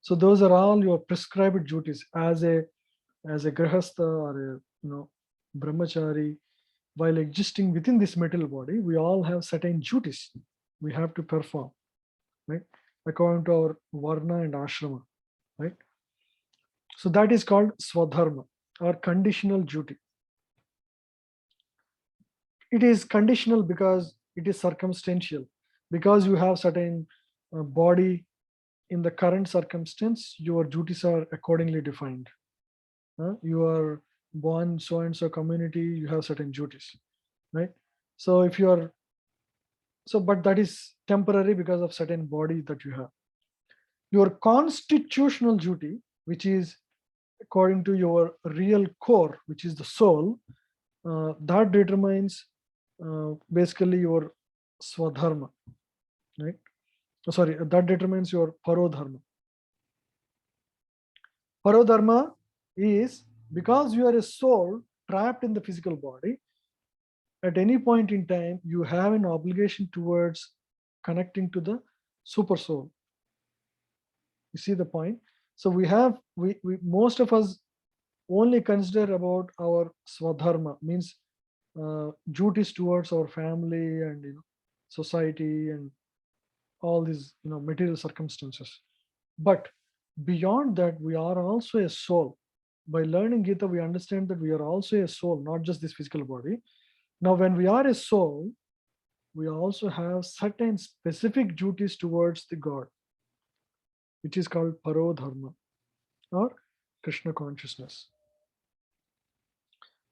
So those are all your prescribed duties as a grihastha or a brahmachari. while existing within this material body, we all have certain duties we have to perform, right? According to our varna and ashrama, right? So that is called swadharma or conditional duty. It is conditional because it is circumstantial. Because you have certain body in the current circumstance, your duties are accordingly defined. You are born so and so community, you have certain duties, right? So if you are but that is temporary because of certain body that you have. Your constitutional duty, which is according to your real core, which is the soul, that determines basically your swadharma, right? Sorry, that determines your parodharma. Parodharma is because you are a soul trapped in the physical body. At any point in time, you have an obligation towards connecting to the super soul. You see the point? So we most of us only consider about our swadharma, means duties towards our family and society and all these material circumstances. But beyond that, we are also a soul. By learning Gita, we understand that we are also a soul, not just this physical body. Now, when we are a soul, we also have certain specific duties towards the God, which is called parodharma or Krishna consciousness.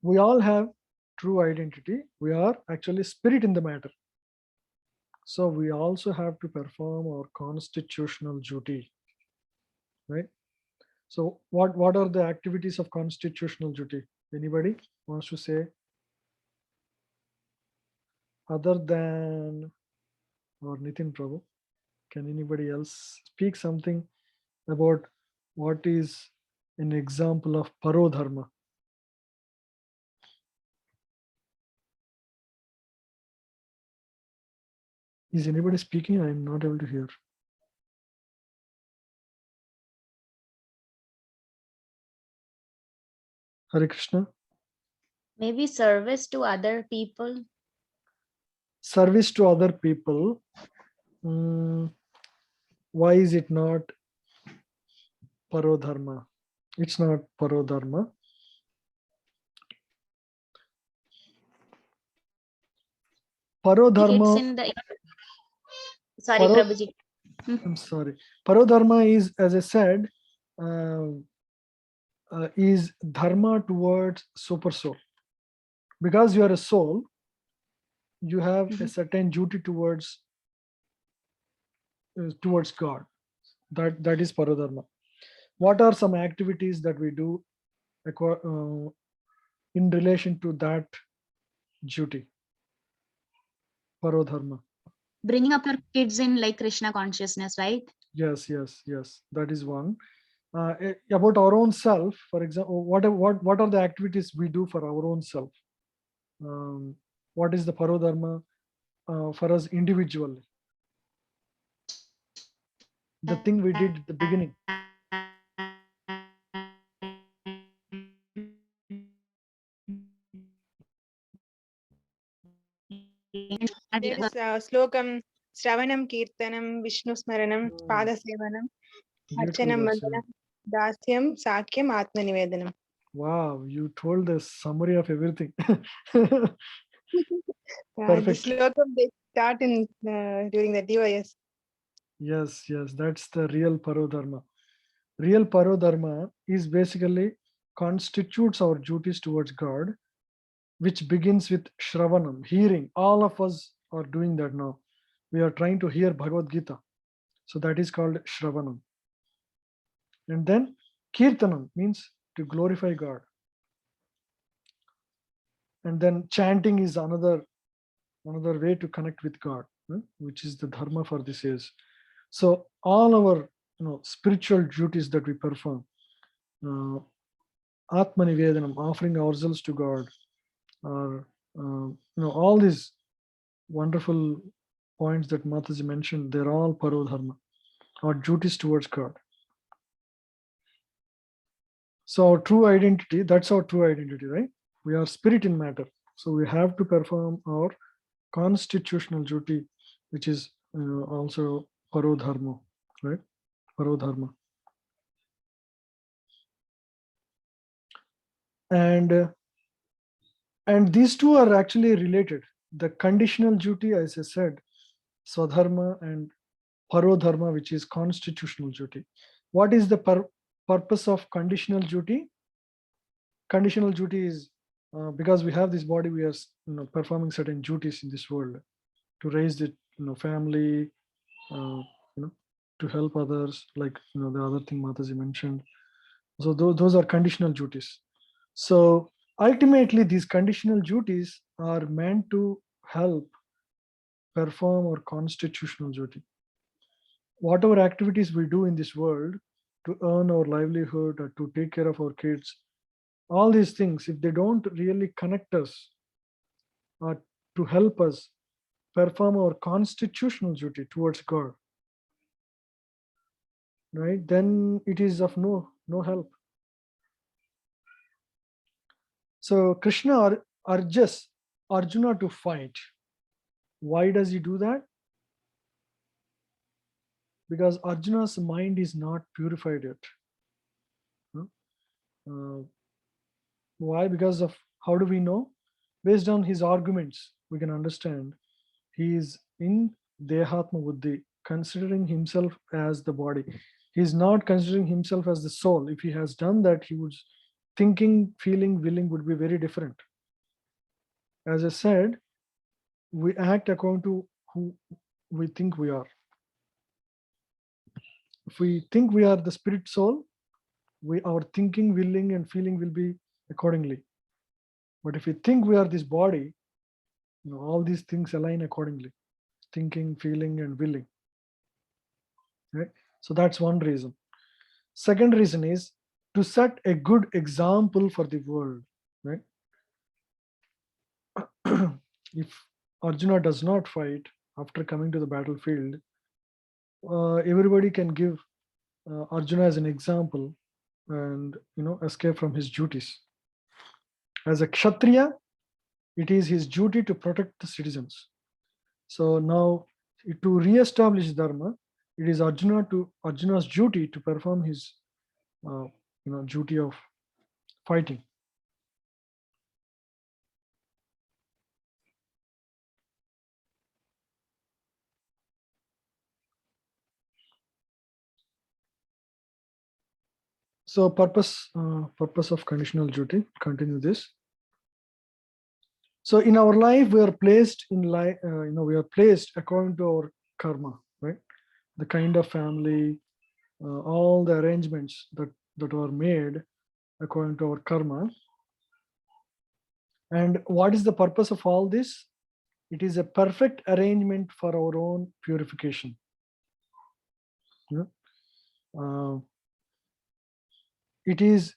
We all have true identity. We are actually spirit in the matter. So we also have to perform our constitutional duty, right? So what are the activities of constitutional duty? Anybody wants to say? Other than or Nitin Prabhu, can anybody else speak something about what is an example of parodharma? Is anybody speaking? I am not able to hear. Hare Krishna. Maybe service to other people. Service to other people. Why is it not parodharma? It's not parodharma. Parodharma. It's in the. Sorry, Prabhuji. I'm sorry. Parodharma is, as I said, is dharma towards super soul. Because you are a soul, you have a certain duty towards God. That is parodharma. What are some activities that we do in relation to that duty? Parodharma. Bringing up your kids in like Krishna consciousness, right? Yes. That is one. About our own self, for example, what are the activities we do for our own self? What is the parodharma for us individually? The thing we did at the beginning. There is slokam, Shravanam Kirtanam, Vishnu Smaranam, Padasevanam, Archanam Mandalam, Dasyam, Sakyam, Atmanivedanam. Wow, you told the summary of everything. The Perfect. slokam they start in during the DYS. Yes, that's the real parodharma. Real parodharma is basically constitutes our duties towards God, which begins with Shravanam, hearing. All of us are doing that now. We are trying to hear Bhagavad Gita. So that is called Shravanam. And then Kirtanam means to glorify God. And then chanting is another way to connect with God, which is the dharma for this age. So all our spiritual duties that we perform, Atmanivedanam, offering ourselves to God, or all these wonderful points that Mataji mentioned, they're all parodharma, or duties towards God. So our true identity, that's our true identity, right? We are spirit in matter. So we have to perform our constitutional duty, which is also parodharma, right? Parodharma. And these two are actually related. The conditional duty, as I said, swadharma, and parodharma, which is constitutional duty. What is the purpose of conditional duty? Conditional duty is because we have this body, we are performing certain duties in this world to raise the family, to help others, like the other thing Mataji mentioned. So those are conditional duties. So ultimately, these conditional duties are meant to help perform our constitutional duty. Whatever activities we do in this world to earn our livelihood or to take care of our kids, all these things, if they don't really connect us or to help us perform our constitutional duty towards God, right, then it is of no help. So Krishna urges Arjuna to fight. Why does he do that? Because Arjuna's mind is not purified yet. Why? Because of, how do we know? Based on his arguments, we can understand he is in Dehatma Buddhi, considering himself as the body. He is not considering himself as the soul. If he has done that, he would thinking, feeling, willing would be very different. As I said, we act according to who we think we are. If we think we are the spirit soul, our thinking, willing, and feeling will be accordingly. But if we think we are this body, all these things align accordingly: thinking, feeling, and willing. Right? So that's one reason. Second reason is to set a good example for the world. Right? If Arjuna does not fight after coming to the battlefield, everybody can give Arjuna as an example and escape from his duties. As a Kshatriya, it is his duty to protect the citizens. So now, to re-establish dharma, it is Arjuna's duty to perform his duty of fighting. So purpose of conditional duty. Continue this. So in our life, we are placed in life. We are placed according to our karma, right? The kind of family, all the arrangements that are made according to our karma. And what is the purpose of all this? It is a perfect arrangement for our own purification. It is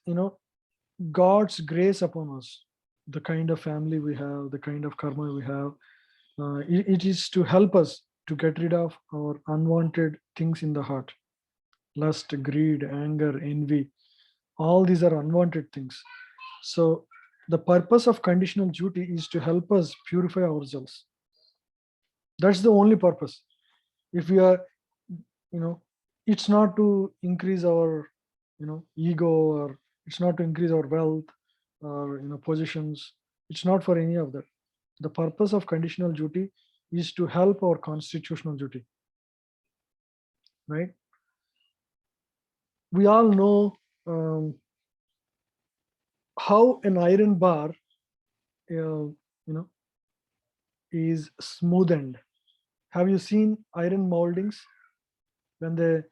God's grace upon us, the kind of family we have, the kind of karma we have. It is to help us to get rid of our unwanted things in the heart: lust, greed, anger, envy. All these are unwanted things. So the purpose of conditional duty is to help us purify ourselves. That's the only purpose. If we are, it's not to increase our, ego, or it's not to increase our wealth or, positions. It's not for any of that. The purpose of conditional duty is to help our constitutional duty, right? We all know how an iron bar, is smoothened. Have you seen iron moldings? When they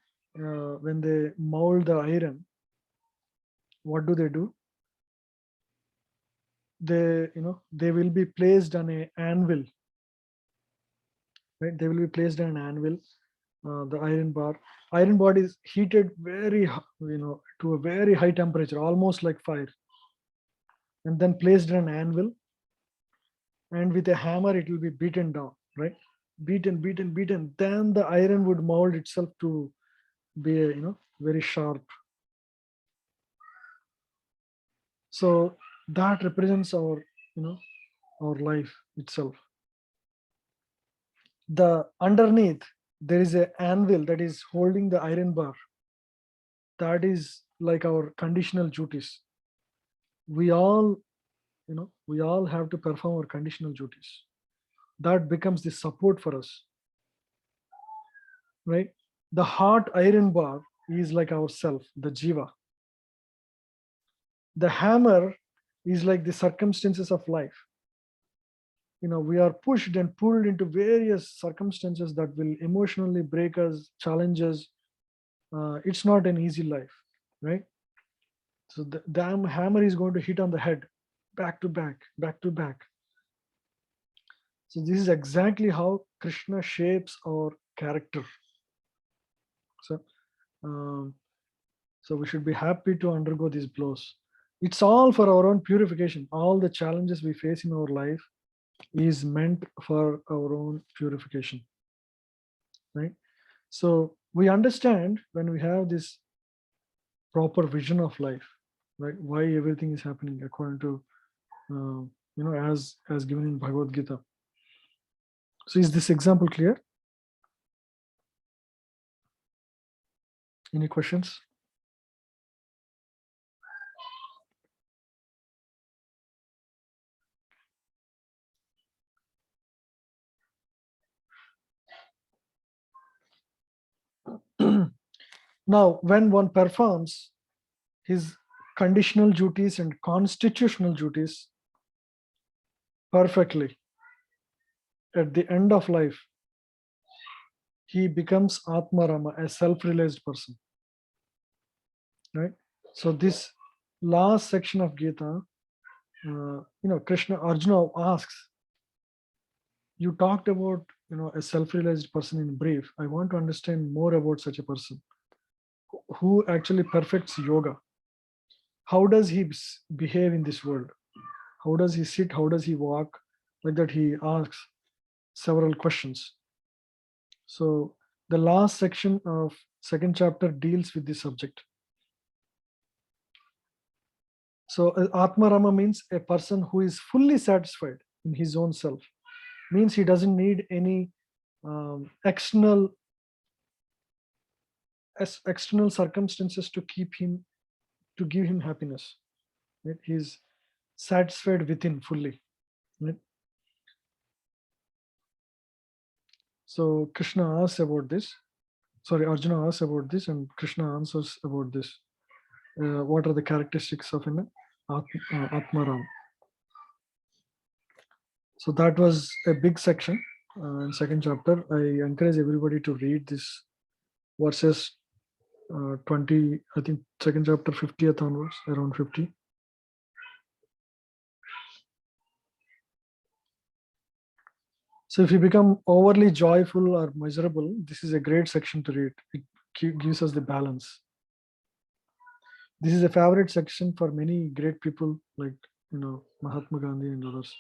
mold the iron, what do? They will be placed on an anvil, right? They will be placed on an anvil. The iron bar is heated to a very high temperature, almost like fire, and then placed on an anvil, and with a hammer it will be beaten down, right? Beaten, then the iron would mold itself to be very sharp. So that represents our our life itself. The underneath, there is an anvil that is holding the iron bar. That is like our conditional duties. We all, we all have to perform our conditional duties. That becomes the support for us, right? The hot iron bar is like ourself, the jiva. The hammer is like the circumstances of life. We are pushed and pulled into various circumstances that will emotionally break us, challenge us. It's not an easy life, right? So the damn hammer is going to hit on the head, back to back, back to back. So this is exactly how Krishna shapes our character. So, so we should be happy to undergo these blows. It's all for our own purification. All the challenges we face in our life is meant for our own purification, right? So we understand when we have this proper vision of life, right? Why everything is happening according to, as given in Bhagavad Gita. So is this example clear? Any questions? Now, when one performs his conditional duties and constitutional duties perfectly, at the end of life, he becomes Atmarama, a self-realized person, right? So this last section of Gita, Arjuna asks, you talked about, a self-realized person in brief. I want to understand more about such a person who actually perfects yoga. How does he behave in this world? How does he sit? How does he walk? Like that, he asks several questions. So the last section of second chapter deals with this subject. So Atmarama means a person who is fully satisfied in his own self. Means he doesn't need any external circumstances to give him happiness. Right? He's satisfied within fully. Right? So Krishna asks about this. Sorry, Arjuna asks about this, and Krishna answers about this. What are the characteristics of an Atmaram? So that was a big section in second chapter. I encourage everybody to read this verses 20, I think second chapter 50th onwards, around 50. So if you become overly joyful or miserable, this is a great section to read. It gives us the balance. This is a favorite section for many great people like, Mahatma Gandhi and others.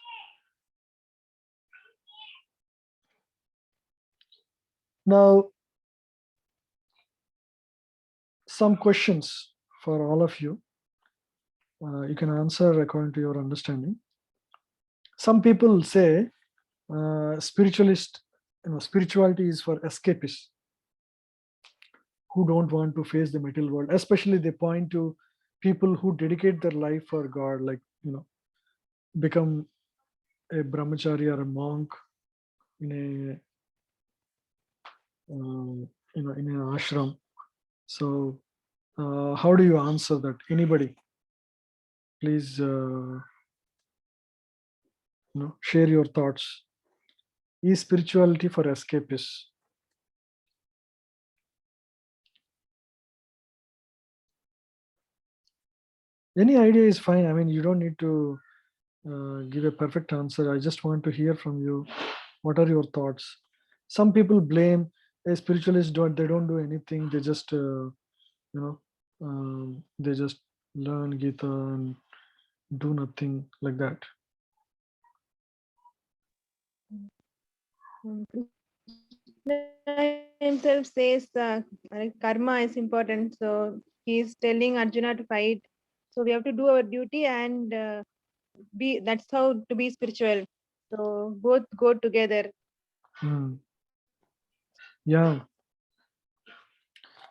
Now, some questions for all of you. You can answer according to your understanding. Some people say spirituality is for escapists who don't want to face the material world. Especially they point to people who dedicate their life for God, like, become a brahmachari or a monk in in an ashram. So how do you answer that? Anybody, please, share your thoughts. Is spirituality for escapists? Any idea is fine. I mean, you don't need to give a perfect answer. I just want to hear from you. What are your thoughts? Some people blame a spiritualist. They don't do anything. They just they just learn Gita and do nothing like that. Krishna himself says karma is important, so he's telling Arjuna to fight. So we have to do our duty and be, that's how to be spiritual. So both go together. Yeah.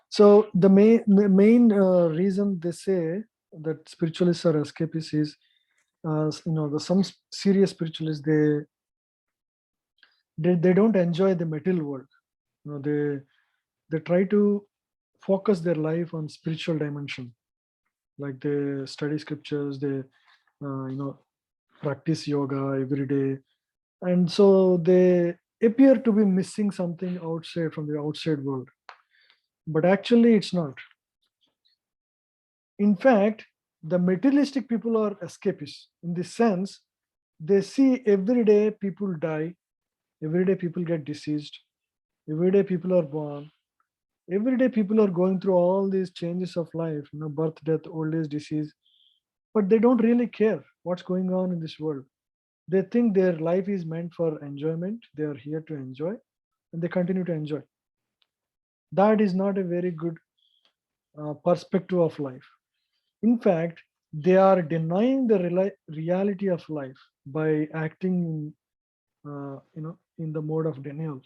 So the main reason they say that spiritualists are escapists is, some serious spiritualists, they don't enjoy the material world. They try to focus their life on spiritual dimension, like they study scriptures, they practice yoga every day, and so they appear to be missing something outside from the outside world, but actually it's not. In fact, the materialistic people are escapists in the sense they see every day people die, every day people get deceased, every day people are born, every day people are going through all these changes of life, birth, death, old age, disease, but they don't really care what's going on in this world. They think their life is meant for enjoyment, they are here to enjoy, and they continue to enjoy. That is not a very good perspective of life. In fact, they are denying the reality of life by acting, in the mode of denial.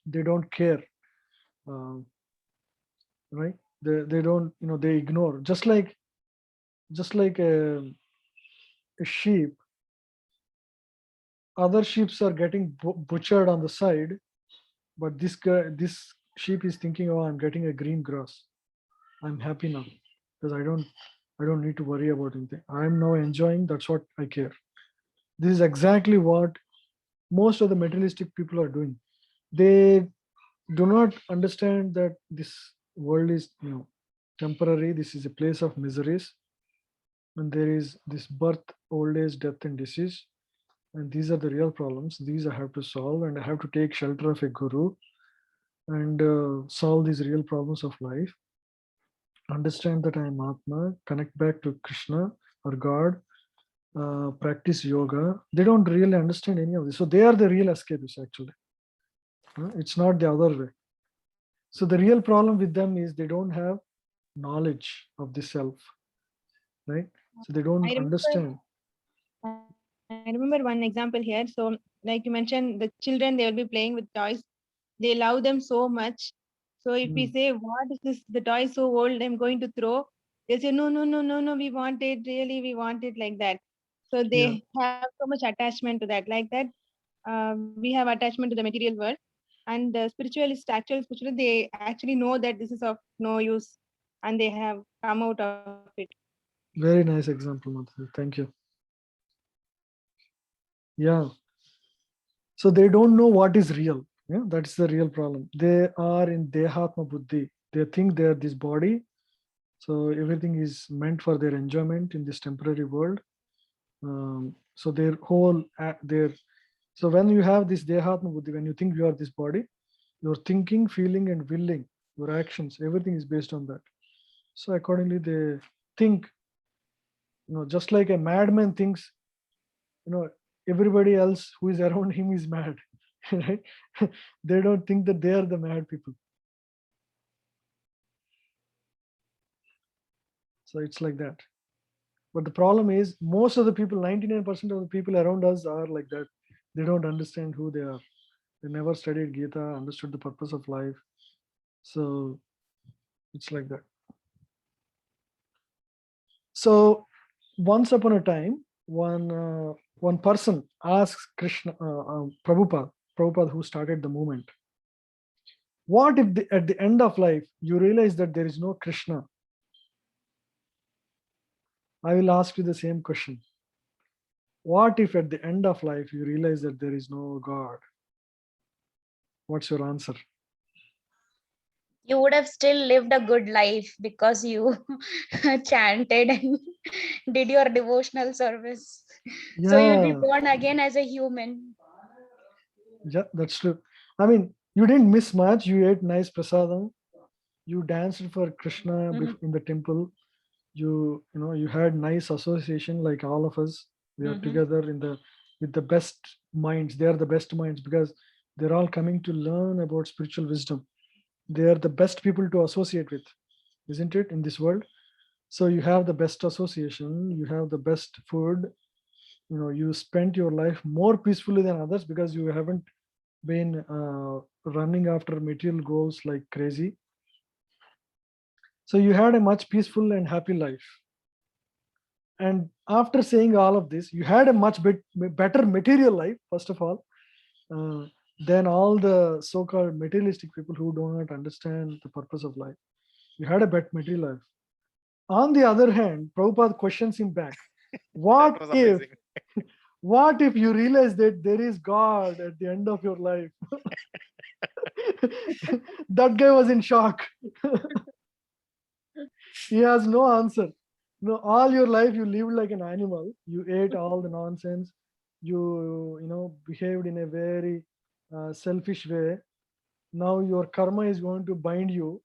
They don't care, uh, right? They don't, they ignore. Just like a sheep, other sheep are getting butchered on the side, but this sheep is thinking, oh, I'm getting a green grass. I'm happy now because I don't need to worry about anything. I'm now enjoying. That's what I care. This is exactly what most of the materialistic people are doing. They do not understand that this world is, temporary. This is a place of miseries, and there is this birth, old age, death, and disease. And these are the real problems. These I have to solve, and I have to take shelter of a guru and solve these real problems of life. Understand that I am Atma, connect back to Krishna or God, practice yoga. They don't really understand any of this. So they are the real escapists, actually. It's not the other way. So the real problem with them is they don't have knowledge of the self, right? So they don't understand. I remember one example here. So, like you mentioned, the children, they will be playing with toys. They love them so much. So if we say, what is this? The toy is so old, I'm going to throw. They say, no, no, no, no, no, we want it. Really, we want it like that. So they have so much attachment to that. Like that, we have attachment to the material world. And the spiritualist, actual spiritualist, they actually know that this is of no use, and they have come out of it. Very nice example, Madhu. Thank you. Yeah. So they don't know what is real. Yeah, that's the real problem. They are in Dehatma Buddhi. They think they are this body. So everything is meant for their enjoyment in this temporary world. So their whole, so when you have this Dehatma Buddhi, when you think you are this body, your thinking, feeling, and willing, your actions, everything is based on that. So accordingly, they think, just like a madman thinks, everybody else who is around him is mad, right? They don't think that they are the mad people. So it's like that. But the problem is, most of the people, 99% of the people around us are like that. They don't understand who they are. They never studied Gita, understood the purpose of life. So it's like that. So once upon a time, one person asks Krishna, Prabhupada, who started the movement, what if at the end of life you realize that there is no Krishna? I will ask you the same question. What if at the end of life you realize that there is no God? What's your answer? You would have still lived a good life because you chanted and did your devotional service. So you'll be Yeah, born again as a human. yeah, that's true. I mean, you didn't miss much. You ate nice prasadam. You danced for Krishna in the temple. You had nice association like all of us. We are together with the best minds. They are the best minds because they're all coming to learn about spiritual wisdom. They are the best people to associate with, isn't it, in this world? So you have the best association, you have the best food, you spent your life more peacefully than others because you haven't been running after material goals like crazy. So you had a much peaceful and happy life. And after saying all of this, you had a much better material life, first of all, than all the so-called materialistic people who do not understand the purpose of life. You had a better material life. On the other hand, Prabhupada questions him back. That was amazing. What if you realize that there is God at the end of your life? That guy was in shock. He has no answer. All your life you lived like an animal. You ate all the nonsense. You behaved in a very selfish way. Now your karma is going to bind you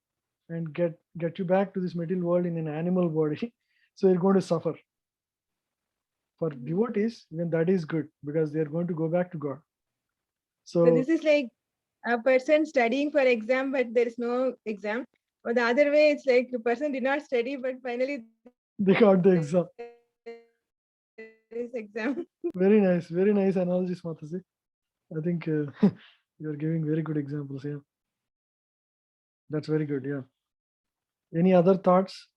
and get you back to this material world in an animal body. So you're going to suffer. For devotees, even that is good because they're going to go back to God. So So this is like a person studying for exam, but there is no exam. Or the other way, it's like a person did not study, but finally they got the exam. there is exam. Very nice analogies, Mataji. I think you're giving very good examples. Yeah, that's very good. Yeah. Any other thoughts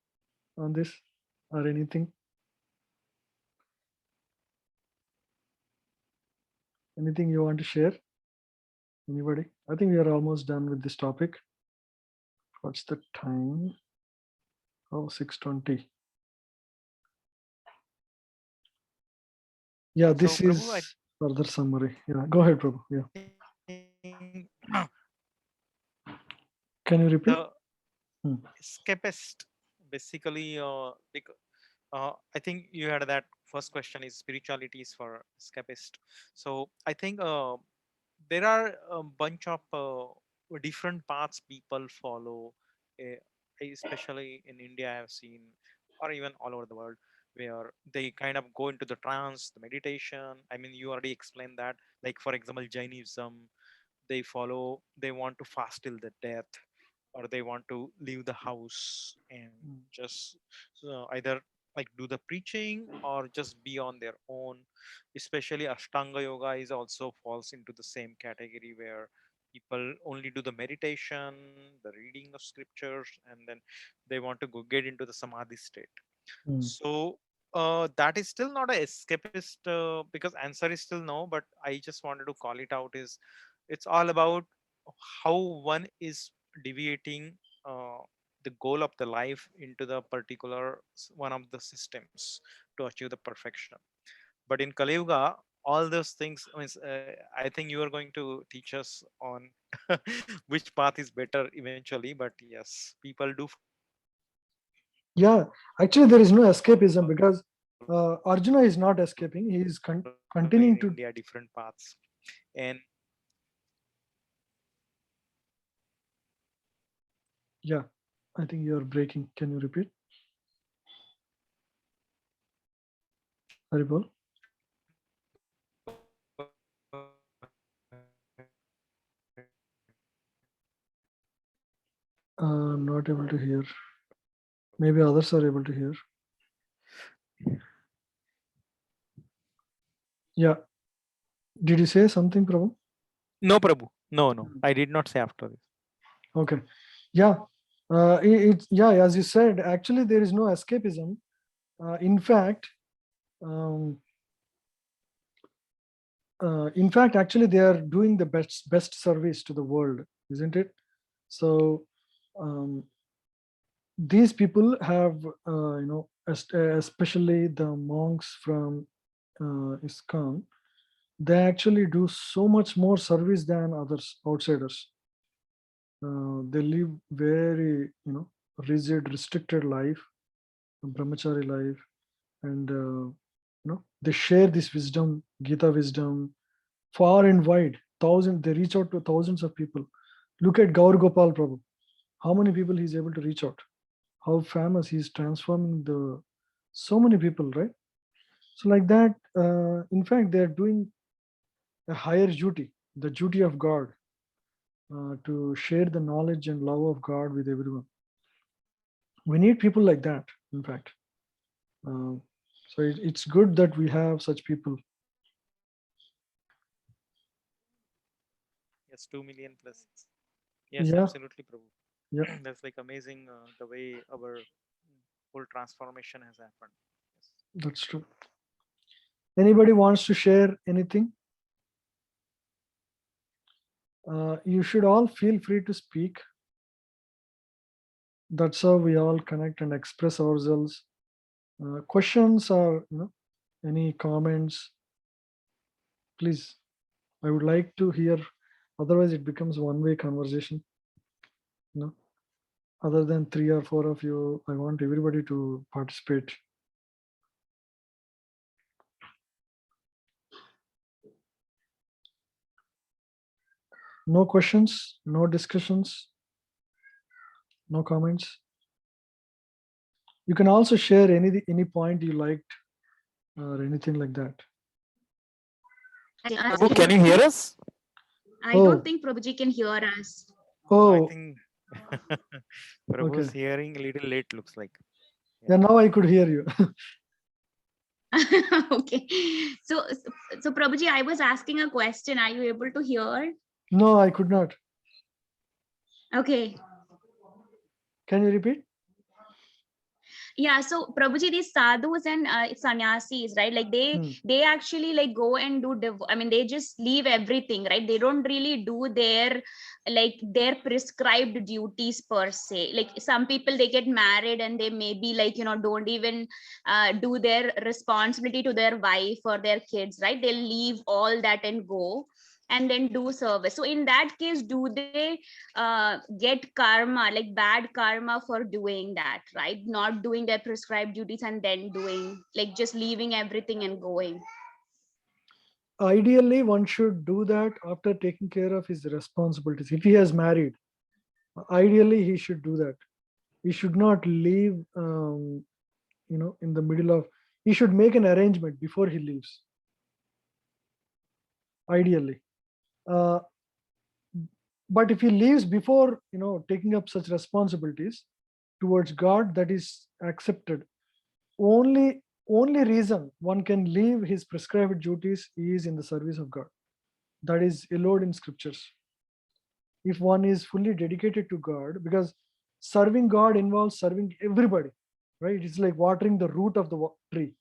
on this or anything? Anything you want to share? Anybody? I think we are almost done with this topic. What's the time? Oh, 6:20. Yeah, this So, Prabhu, is further summary. Yeah, go ahead, Prabhu. Yeah. Can you repeat? the escapist basically I think you had that first question is spirituality is for escapist. So I think there are a bunch of different paths people follow, uh, especially in India I have seen, or even all over the world, where they kind of go into the trance, the meditation. I mean, you already explained that. Like for example, Jainism, they want to fast till the death, or they want to leave the house and just either like do the preaching or just be on their own. Especially Ashtanga yoga is also falls into the same category, where people only do the meditation, the reading of scriptures, and then they want to go get into the samadhi state. So that is still not a escapist, because answer is still no, but I just wanted to call it out is it's all about how one is deviating the goal of the life into the particular one of the systems to achieve the perfection. But in Kali Yuga, all those things means, I think you are going to teach us on which path is better eventually. But yes, people do follow different paths. Yeah, actually, there is no escapism because Arjuna is not escaping. He is continuing In to. India, different paths. And Yeah, I think you are breaking. Can you repeat? Haribol? Not able to hear. Maybe others are able to hear. Yeah. Did you say something, Prabhu? no, Prabhu. No. I did not say after this. Okay. Yeah. As you said, actually there is no escapism. In fact, actually they are doing the best service to the world, isn't it? So these people have, especially the monks from ISKCON, they actually do so much more service than others, outsiders. They live very, rigid, restricted life, brahmachari life, and they share this wisdom, Gita wisdom, far and wide. They reach out to thousands of people. Look at Gaur Gopal Prabhu. How many people he's able to reach out? How famous he's transforming so many people, right? So like that, in fact, they're doing a higher duty, the duty of God, to share the knowledge and love of God with everyone. We need people like that. in fact. So it's good that we have such people. Yes, 2 million plus. Yes, Yeah. absolutely, Prabhu. Yeah. That's like amazing the way our whole transformation has happened. Yes. That's true. Anybody wants to share anything? You should all feel free to speak. That's how we all connect and express ourselves. Questions or any comments, please. I would like to hear. Otherwise, it becomes one-way conversation. Other than 3 or 4 of you, I want everybody to participate. No questions, no discussions, no comments. You can also share any point you liked or anything like that. Prabhu, can you hear us? I Oh. don't think Prabhuji can hear us. I Oh, think Prabhu's Okay. hearing a little late, looks like. yeah, now I could hear you. Okay. So Prabhuji, I was asking a question. Are you able to hear? No, I could not. Okay. Can you repeat? Yeah, so Prabhuji, these sadhus and sannyasis, right? Like they actually like go and do I mean, they just leave everything, right? They don't really do their prescribed duties per se. Like some people, they get married and they maybe like don't even do their responsibility to their wife or their kids, right? They'll leave all that and go and then do service. So in that case, do they get karma, like bad karma for doing that, right? Not doing their prescribed duties and then doing, like just leaving everything and going? Ideally, one should do that after taking care of his responsibilities. If he has married, ideally he should do that. He should not leave, in the middle of. He should make an arrangement before he leaves. Ideally, but if he leaves before taking up such responsibilities towards God, that is accepted. Only reason one can leave his prescribed duties is in the service of God. That is allowed in scriptures. If one is fully dedicated to God, because serving God involves serving everybody, right? It's like watering the root of the tree.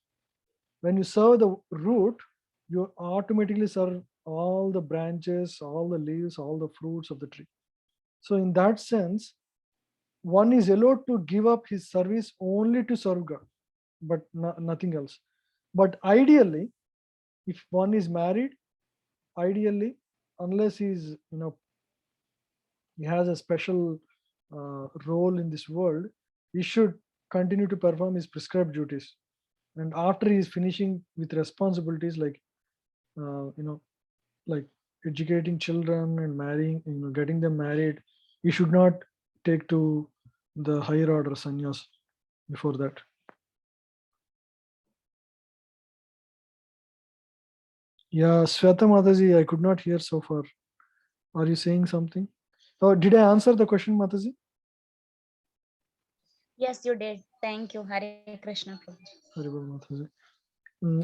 When you serve the root, you automatically serve all the branches, all the leaves, all the fruits of the tree. So in that sense, one is allowed to give up his service only to serve God, but nothing else. But ideally, if one is married, ideally, unless he's he has a special role in this world, he should continue to perform his prescribed duties. And after he is finishing with responsibilities like educating children and marrying, getting them married, he should not take to the higher order sannyas before that. Yeah, Sweta Mataji, I could not hear so far. Are you saying something? Oh, did I answer the question, Mataji? Yes, you did. Thank you. Hare Krishna, Prabhuji. Haribol Mataji.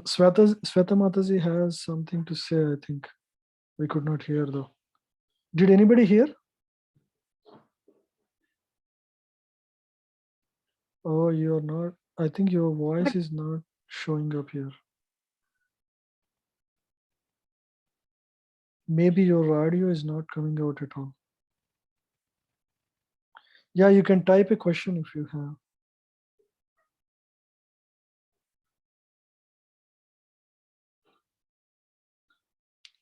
Sweta Mataji has something to say, I think. We could not hear though. Did anybody hear? Oh, you're not. I think your voice is not showing up here. Maybe your audio is not coming out at all. Yeah, you can type a question if you have.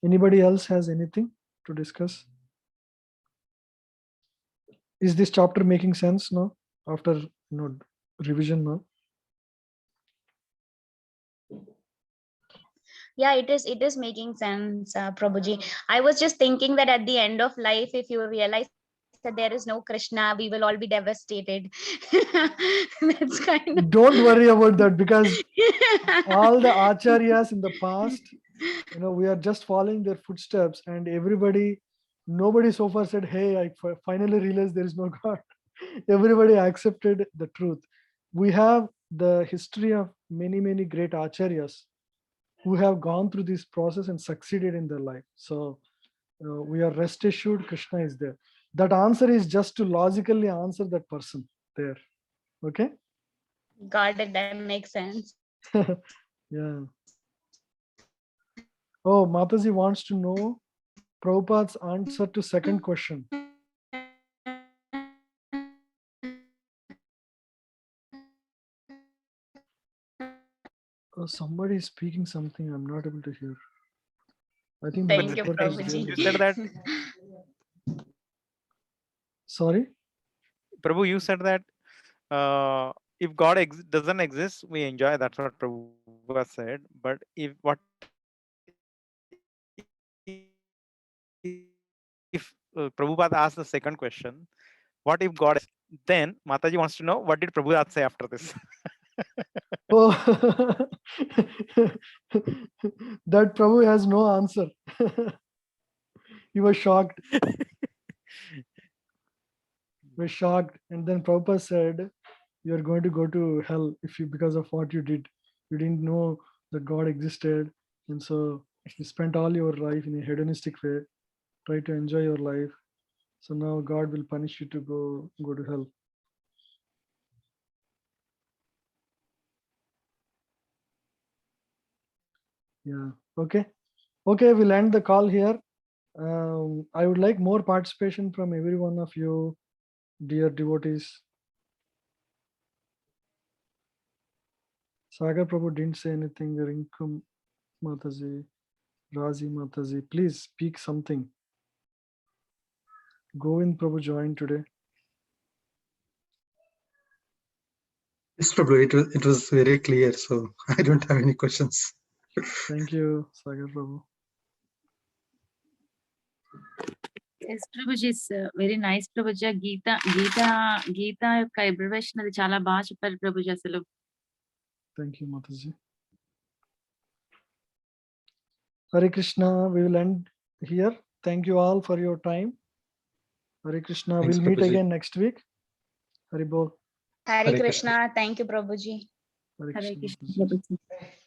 Anybody else has anything to discuss? Is this chapter making sense now after revision now? Yeah, it is making sense, Prabhuji. I was just thinking that at the end of life, if you realize that there is no Krishna, we will all be devastated. That's kind of. Don't worry about that, because all the acharyas in the past, we are just following their footsteps, and nobody so far said, hey, I finally realized there is no God. Everybody accepted the truth. we have the history of many great acharyas who have gone through this process and succeeded in their life. So we are rest assured Krishna is there. That answer is just to logically answer that person there. Okay. Got it. That makes sense. Yeah. Oh, Mataji wants to know Prabhupada's answer to second question. Oh, somebody is speaking something. I'm not able to hear. I think my Thank you, network is Prabhuji. really You said that, Sorry. Prabhu, you said that if God doesn't exist, we enjoy. That's what Prabhu said. But if Prabhupada asked the second question, what if God is? Then Mataji wants to know, what did Prabhupada say after this? Oh, that Prabhu has no answer. He was shocked. Was shocked, and then Prabhupada said, "You are going to go to hell if you because of what you did. You didn't know that God existed, and so you spent all your life in a hedonistic way, try to enjoy your life. So now God will punish you to go to hell." Yeah. Okay. Okay. We'll end the call here. I would like more participation from every one of you, dear devotees. Sagar Prabhu didn't say anything. Rinkum Mataji, Razi Mataji, please speak something. Govind Prabhu joined today. Yes, Prabhu, it was very clear, so I don't have any questions. Thank you, Sagar Prabhu. Yes, Prabhuji is very nice, Prabhuji. Gita యొక్క abbreviation అది చాలా బాగా చెప్పారు Prabhuji అసలు. Thank you, Mataji. Hare Krishna, we will end here. Thank you all for your time. Hare Krishna, Thanks, we'll meet Prabhuji. again next week. Hare Bol. Hare Hare Krishna. Thank you, Prabhuji. Hare Hare Krishna. Krishna, Mataji. Prabhuji.